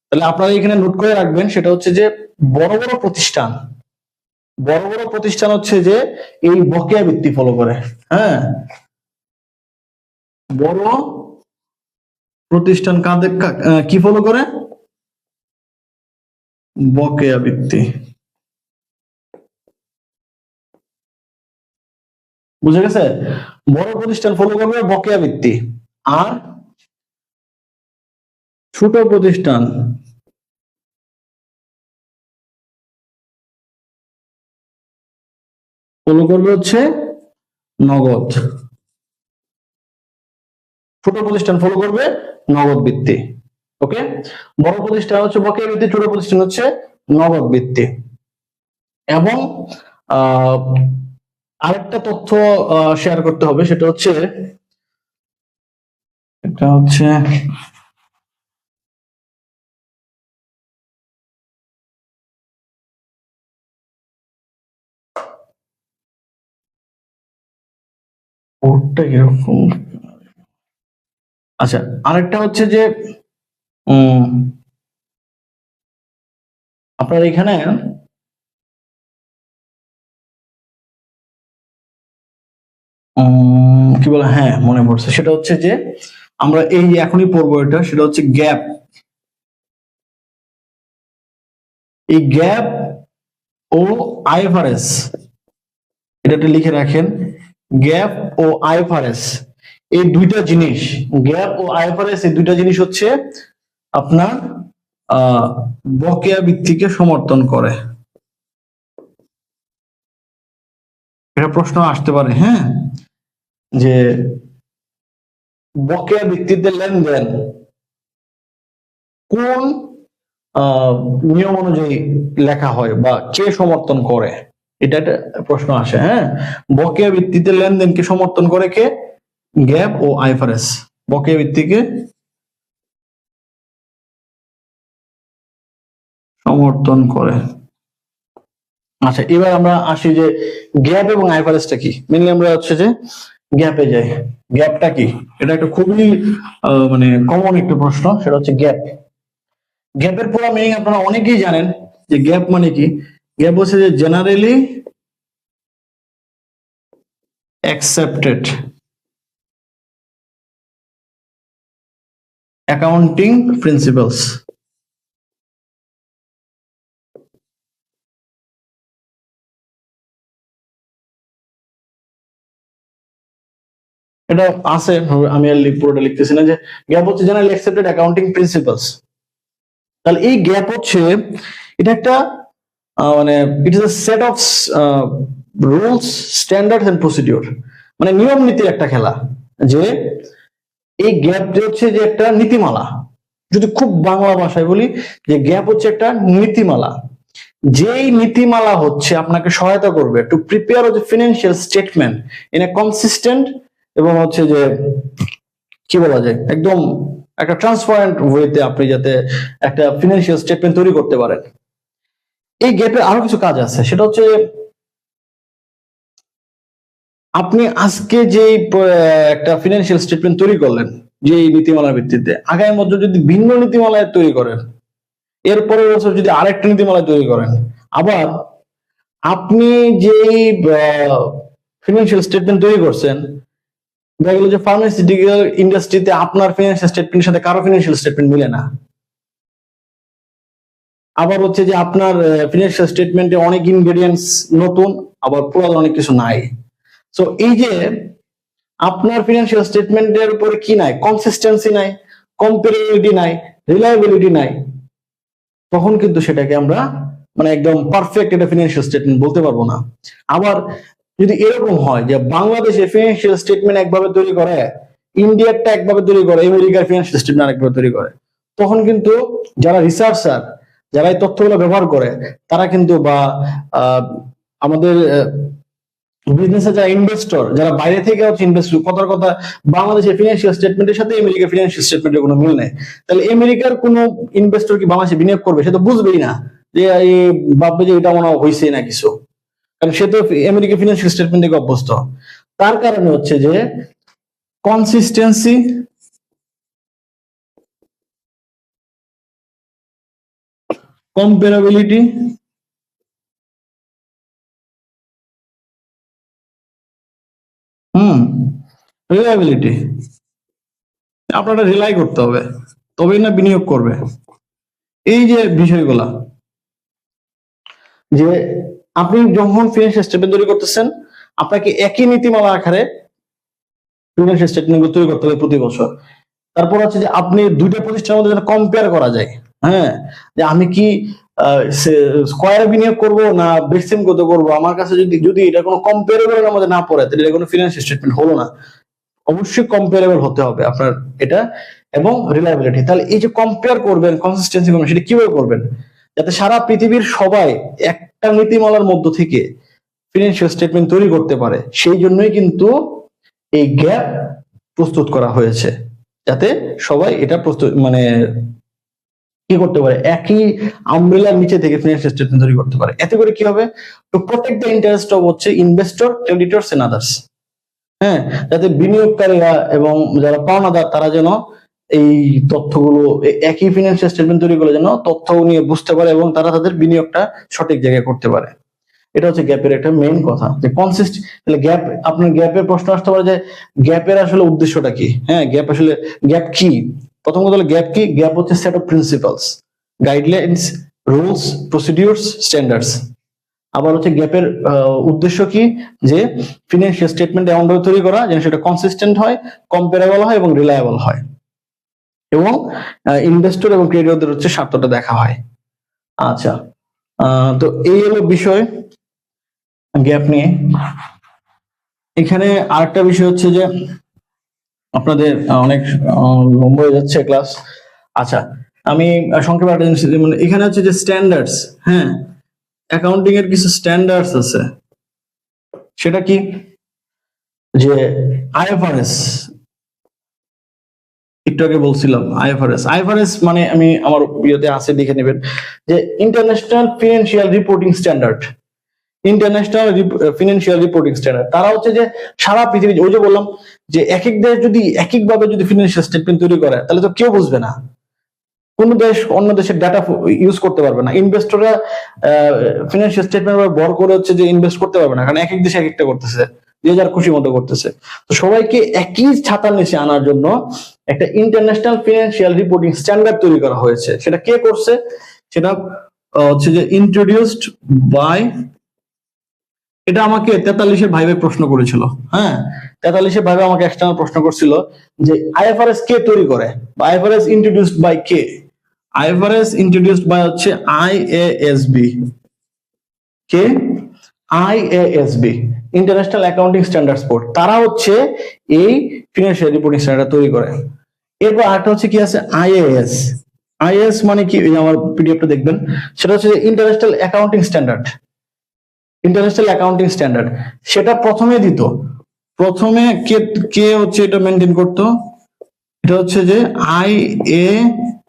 তাহলে আপনারা এখানে নোট করে রাখবেন, সেটা হচ্ছে যে বড় বড় প্রতিষ্ঠান, বড় বড় প্রতিষ্ঠান হচ্ছে যে এই বকেয়া ভিত্তি ফলো করে। হ্যাঁ, বড় প্রতিষ্ঠান কাদের কি ফলো করে? বকেয়া ভিত্তি। বুঝে গেছে? বড় প্রতিষ্ঠান ফলো করবে বকেয়া ভিত্তি, আর ছোট প্রতিষ্ঠান ফলো করবে হচ্ছে নগদ। ছোট প্রতিষ্ঠান ফলো করবে নগদ ভিত্তি। ওকে, বড় প্রতিষ্ঠান হচ্ছে বকেয়া ভিত্তি, ছোট প্রতিষ্ঠান হচ্ছে নগদ ভিত্তি। এবং আরেকটা তথ্য শেয়ার করতে হবে, সেটা হচ্ছে ওটা কিরকম। আচ্ছা, আরেকটা হচ্ছে যে আপনার এখানে কি বলে, হ্যাঁ মনে পড়ছে, সেটা হচ্ছে যে আমরা এই এখনই পড়বো এটা, সেটা হচ্ছে গ্যাপ। এই গ্যাপ ও আইএফআরএস, এটা লিখে রাখেন। গ্যাপ ও আইএফআরএস এই দুইটা জিনিস, গ্যাপ ও আইএফআরএস এই দুইটা জিনিস হচ্ছে আপনার বকেয়া ভিত্তিকে সমর্থন করে। এটা প্রশ্ন আসতে পারে, হ্যাঁ, যে বকেয়া ভিত্তিতে লেনদেন কোন নিয়ম অনুযায়ী লেখা হয় বা কে সমর্থন করে, এটা একটা প্রশ্ন আসে। হ্যাঁ, বকেয়া ভিত্তিতে লেনদেনকে সমর্থন করে কে? গ্যাপ ও আইএফআরএস বকেয়া ভিত্তিকে সমর্থন করে। আচ্ছা, এবার আমরা আসি যে গ্যাপ এবং আইএফআরএসটা কি। মেনলি আমরা হচ্ছে যে গ্যাপে যাই। গ্যাপটা কি? এটা একটা খুবই মানে কমন একটা প্রশ্ন, সেটা হচ্ছে গ্যাপ। গ্যাপের পুরো মিনিং আপনারা অনেকেই জানেন, যে গ্যাপ মানে কি। গ্যাপ হচ্ছে যে জেনারেলি অ্যাকসেপ্টেড অ্যাকাউন্টিং প্রিন্সিপালস। এটা আছে, আমি আর পুরোটা লিখতেছি না, যে গ্যাপ হচ্ছে জেনারেলি অ্যাকসেপ্টেড অ্যাকাউন্টিং প্রিন্সিপালস। তাহলে এই গ্যাপ হচ্ছে, এটা একটা মানে it is a set of rules, standards and procedure, মানে নিয়ম নীতির একটা খেলা। যে এই গ্যাপটি হচ্ছে যে একটা নীতিমালা। যদি খুব বাংলা ভাষায় বলি, যে গ্যাপ হচ্ছে একটা নীতিমালা, যেই নীতিমালা হচ্ছে আপনাকে সহায়তা করবে to prepare the financial statement in a consistent এবং হচ্ছে যে কি বলা যায়, একদম একটা ট্রান্সপারেন্ট ওয়েতে আপনি যাতে একটা ফিনান্সিয়াল স্টেটমেন্ট তৈরি করতে পারেন। এই গ্যাপের আরো কিছু কাজ আছে, সেটা হচ্ছে আপনি আজকে যে একটা ফিনান্সিয়াল স্টেটমেন্ট তৈরি করলেন যে নীতিমালার ভিত্তিতে, আগামী মধ্যে যদি ভিন্ন নীতিমালায় তৈরি করেন, এরপরে বছর যদি আরেকটা নীতিমালায় তৈরি করেন, আবার আপনি যেই ফিনান্সিয়াল স্টেটমেন্ট তৈরি করছেন, দেখা গেল যে ফার্মাসিউটিক্যাল ইন্ডাস্ট্রিতে আপনার ফিনান্সিয়াল স্টেটমেন্টের সাথে কারো ফিনান্সিয়াল স্টেটমেন্ট মিলে না। আবার হচ্ছে যে আপনার ফিনান্সিয়াল স্টেটমেন্টে অনেক ইনগ্রেডিয়েন্টস নতুন, আবার পুরাতন অনেক কিছু নাই। সো এই যে আপনার ফিনান্সিয়াল স্টেটমেন্টের উপরে কি নাই, কনসিস্টেন্সি নাই, কম্পারেবিলিটি নাই, রিলায়েবিলিটি নাই, তখন কিন্তু সেটাকে আমরা মানে একদম পারফেক্ট একটা ফিনান্সিয়াল স্টেটমেন্ট বলতে পারবো না। আবার যদি এরকম হয় যে বাংলাদেশে ফিনান্সিয়াল স্টেটমেন্ট একভাবে তৈরি করে, ইন্ডিয়ারটা একভাবে তৈরি করে, আমেরিকার ফিনান্সিয়াল স্টেটমেন্ট আরেকভাবে তৈরি করে, তখন কিন্তু যারা রিসার্চার, যারা এই তথ্যগুলো ব্যবহার করে, তারা কিন্তু বা আমাদের বিজনেসে যারা ইনভেস্টর, যারা বাইরে থেকে হচ্ছে ইনভেস্ট, কথার কথা বাংলাদেশের ফিনান্সিয়াল স্টেটমেন্টের সাথে আমেরিকার ফিনান্সিয়াল স্টেটমেন্টের কোনো মিল নেই। তাহলে আমেরিকার কোনো ইনভেস্টর কি বাংলাদেশে বিনিয়োগ করবে? সে তো বুঝবেই না, যে ভাববে যে এটা মনে হয়েছে না কিছু, কারণ সে তো আমেরিকার ফিনান্সিয়াল স্টেটমেন্ট থেকে অভ্যস্ত। তার কারণে হচ্ছে যে কনসিস্টেন্সি, কম্পারেবিলিটি রিলায়েবিলিটি, আপনারা রিলাই করতে হবে, তবেই না বিনিয়োগ করবে। এই যে বিষয়গুলা, যে আপনি যখন ফিনান্সিয়াল স্টেটমেন্ট তৈরি করতেছেন, আপনাকে একই নীতিমালা আকারে ফিনান্সিয়াল স্টেটমেন্ট তৈরি করতে হবে প্রতি বছর। তারপর হচ্ছে যে আপনি দুইটা প্রতিষ্ঠানের মধ্যে যেন কম্পেয়ার করা যায়, হ্যাঁ, যে আমি কি স্কয়ারে বিনিয়োগ করব না বেক্সিম কত করব, আমার কাছে যদি যদি এটা কোনো কম্পেয়ারেবল মধ্যে না পড়ে তাহলে এটা কোনো ফিনান্সিয়াল স্টেটমেন্ট হলো না। অবশ্যই কম্পেয়ারেবল হতে হবে আপনার এটা, এবং রিলায়েবিলিটি। তাহলে এই যে কম্পেয়ার করবেন, কনসিস্টেন্সি করবেন, সেটা কিভাবে করবেন যাতে সারা পৃথিবীর সবাই একটা নীতিমালার মধ্য থেকে ফিনান্সিয়াল স্টেটমেন্ট তৈরি করতে পারে, সেই জন্যই কিন্তু এই গ্যাপ প্রস্তুত করা হয়েছে, যাতে সবাই এটা প্রস্তুত মানে কি করতে পারে, একই আমব্রেলার নিচে থেকে ফিনান্সিয়াল স্টেটমেন্ট তৈরি করতে পারে। এতে করে কি হবে, to protect the interest of হচ্ছে ইনভেস্টর, ক্রেডিটরস এন্ড আদার্স, হ্যাঁ, যাতে বিনিয়োগকারীরা এবং যারা পাওনাদার তারা যেন এই তথ্যগুলো একই ফিনান্সিয়াল স্টেটমেন্ট তৈরি করে যেন তথ্য নিয়ে বুঝতে পারে এবং তারা তাদের বিনিয়োগটা সঠিক জায়গায় করতে পারে। এটা হচ্ছে গ্যাপের একটা মেইন কথা, যে তাহলে গ্যাপ, আপনার গ্যাপের প্রশ্ন আসতে পারে যে গ্যাপের আসলে উদ্দেশ্যটা কি, হ্যাঁ, গ্যাপ আসলে গ্যাপ কি। প্রথম কথা হলো গ্যাপ কি, গ্যাপ হচ্ছে set of principles, guidelines, rules, procedures, standards. আবার হচ্ছে গ্যাপের উদ্দেশ্য কি, যে ফিনান্সিয়াল স্টেটমেন্ট এমন ভাবে তৈরি করা যেন সেটা কনসিস্টেন্ট হয়, কম্পারেবল হয় এবং রিলায়েবল হয়, এবং ইনভেস্টর এবং ক্রেডিটরদের হচ্ছে স্বার্থটা দেখা হয়। আচ্ছা, তো এই হলো বিষয় গ্যাপ নিয়ে। এখানে আরেকটা বিষয় হচ্ছে যে আপনাদের অনেক লম্বা হয়ে যাচ্ছে ক্লাস। আচ্ছা, আমি সংক্ষেপে একটা জিনিস, মানে এখানে হচ্ছে যে স্ট্যান্ডার্ডস, হ্যাঁ, অ্যাকাউন্টিং এর কিছু স্ট্যান্ডার্ডস আছে। সেটা কি, যে আইএফআরএস, একটু আগে বলছিলাম আইএফআরএস মানে আমি আমার ইয়েতে আছে, দেখে নেবেন, যে international financial reporting standard, international financial reporting standard. তারা হচ্ছে যে সারা পৃথিবী, ওই যে বললাম যে এক এক দেশ যদি এক এক ভাবে যদি ফিনান্সিয়াল স্টেটমেন্ট তৈরি করে তাহলে তো কেউ বুঝবে না, কোন দেশ অন্য দেশের ডাটা ইউজ করতে পারবে না, ইনভেস্টররা ফিনান্সিয়াল স্টেটমেন্ট বড় করে হচ্ছে যে ইনভেস্ট করতে পারবে না, কারণ এক এক দেশে এক একটা করতেছে, যে যার খুশি মতো করতেছে। তো সবাইকে একই ছাতার নিচে আনার জন্য একটা ইন্টারন্যাশনাল ফিনান্সিয়াল রিপোর্টিং স্ট্যান্ডার্ড তৈরি করা হয়েছে। সেটা কে করছে, সেটা হচ্ছে যে ইন্ট্রোডিউসড বাই, এটা আমাকে 43-এর ভাইবে প্রশ্ন করেছিল, হ্যাঁ, 43-এর ভাইবে আমাকে এক্সটার্নাল প্রশ্ন করছিল যে আইএফআরএস কে তৈরি করে, বা আইএফআরএস ইন্ট্রোডিউসড বাই কে। আইএফআরএস ইন্ট্রোডিউসড বাই হচ্ছে আইএএসবি। কে? IASB, International Accounting Standards Board. তারা হচ্ছে এই ফিনান্সিয়াল রিপোর্টিং স্ট্যান্ডার্ড তৈরি করে। এরপর আরেকটা হচ্ছে কি আছে, আইএএস। আইএএস মানে কি, আমার পিডিএফটা দেখবেন, সেটা হচ্ছে international accounting standard, international accounting standard. সেটা প্রথমে দিত, প্রথমে কে কে হচ্ছে এটা মেনটেন করতো, এটা হচ্ছে যে আইএএসসি,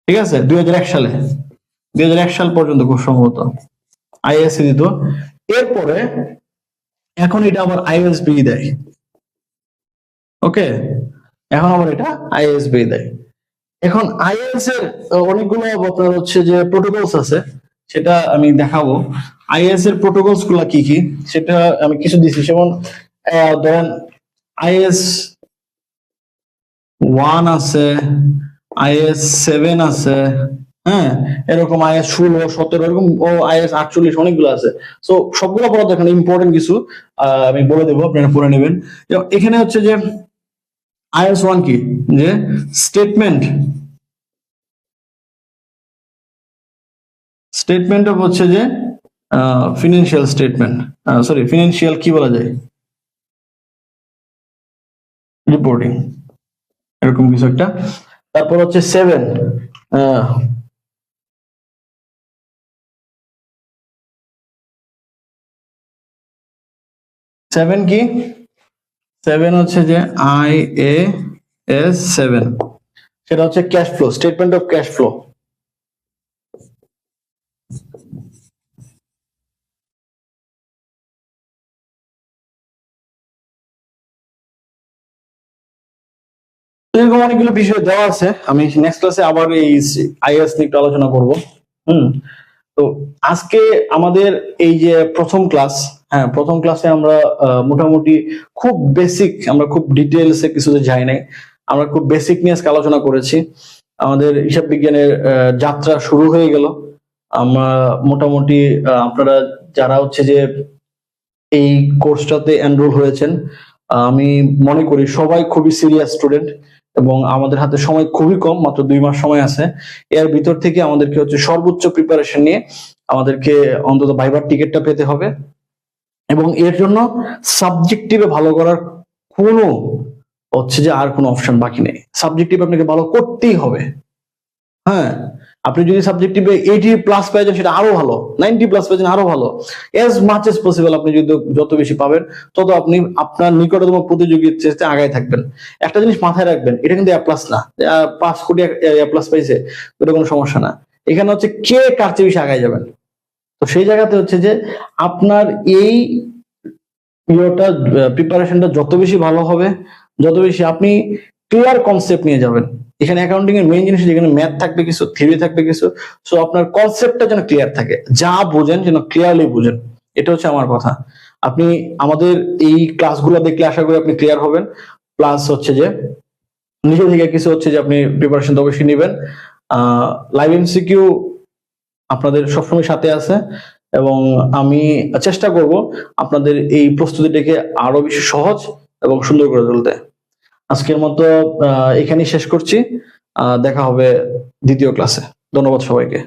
ঠিক আছে, 2001 সালে, 2001 সাল পর্যন্ত খুব সম্ভবত আইএসসি দিত। এরপরে এখন এটা আবার আইএসবি দেয়, ওকে, এখন আবার এটা আইএসবি দেয়। এখন আইএস এর অনেকগুলো আপনার হচ্ছে যে প্রোটোকলস আছে, সেটা আমি দেখাবো। আইএস এর প্রোটোকলস গুলা কি কি সেটা আমি কিছু দিচ্ছি, যেমন ধরেন আইএস 1 আছে, আইএস 7 আছে, হ্যাঁ, এরকম আইএস 16, 17, এরকম ও আইএস 48, অনেকগুলো আছে। সো সবগুলো পড়া দেখেন, ইম্পর্টেন্ট কিছু আমি বলে দেবো, আপনারা পড়ে নেবেন। এখানে হচ্ছে যে আইএস 1 কি, যে স্টেটমেন্ট, স্টেটমেন্ট অফ হচ্ছে যে ফিনান্সিয়াল স্টেটমেন্ট, সরি ফিনান্সিয়াল কি বলা যায়, রিপোর্টিং, এরকম কিছু একটা। তারপর হচ্ছে 7, কি, 7 হচ্ছে যে IAS 7, সেটা হচ্ছে cash flow, statement of cash flow. এরকম অনেকগুলো বিষয় দেওয়া আছে, আমি নেক্সট ক্লাসে আবার এই আইএস নিয়ে একটু আলোচনা করব। তো আজকে আমাদের এই যে প্রথম ক্লাস, হ্যাঁ, প্রথম ক্লাসে আমরা মোটামুটি খুব বেসিক, আমরা খুব ডিটেলসে কিছুতে যাই নাই, আমরা খুব বেসিক নিয়ে আজকে আলোচনা করেছি। আমাদের হিসাব বিজ্ঞানের যাত্রা শুরু হয়ে গেল। আমরা মোটামুটি আপনারা যারা হচ্ছে যে এই কোর্সটাতে এনরোল হয়েছেন, আমি মনে করি সবাই খুবই সিরিয়াস স্টুডেন্ট এবং আমাদের হাতে সময় খুবই কম, মাত্র 2 মাস সময় আছে। এর ভিতর থেকে আমাদেরকে হচ্ছে সর্বোচ্চ প্রিপারেশন নিয়ে আমাদেরকে অন্তত ভাইবার টিকিটটা পেতে হবে এবং এর জন্য সাবজেক্টিভে ভালো করার কোনো হচ্ছে যে আর কোনো অপশন বাকি নেই। সাবজেক্টিভ আপনাকে ভালো করতেই হবে। হ্যাঁ, আপনি যদি সাবজেক্টিভে 80+ পেয়ে যান সেটা আরো ভালো, 90+ পেয়ে যান আরো ভালো। এজ মাচ এজ পসিবল আপনি যদি যত বেশি পাবেন তত আপনি আপনার নিকটতম প্রতিযোগীর চেষ্টা আগায় থাকবেন। একটা জিনিস মাথায় রাখবেন, এটা কিন্তু এ প্লাস না, 5 কোটি এ প্লাস পাইছে এটা কোনো সমস্যা না। এখানে হচ্ছে কে কার চেয়ে বেশি আগায় যাবেন। তো সেই জায়গাতে হচ্ছে যে আপনার এই প্রিপারেশনটা যত বেশি ভালো হবে, যত বেশি আপনি ক্লিয়ার কনসেপ্ট নিয়ে যাবেন। এখানে অ্যাকাউন্টিং এর মেইন জিনিস, যেখানে ম্যাথ থাকবে কিছু, থিওরি থাকবে কিছু, সো আপনার কনসেপ্টটা যেন ক্লিয়ার থাকে, যা বোঝেন যেন ক্লিয়ারলি বুঝেন। এটা হচ্ছে আমার কথা। আপনি আমাদের এই ক্লাসগুলো দেখলে আশা করি আপনি ক্লিয়ার হবেন। প্লাস হচ্ছে যে নিজে থেকে কিছু হচ্ছে যে আপনি প্রিপারেশন তো অবশ্যই নেবেন। লাইভ এমসিকিউ আপনাদের সবসময় সাথে আছে এবং আমি চেষ্টা করব আপনাদের এই প্রস্তুতিটাকে আরো বেশি সহজ এবং সুন্দর করে তুলতে। আজকের মতো এখানেই শেষ করছি। দেখা হবে দ্বিতীয় ক্লাসে। ধন্যবাদ সবাইকে।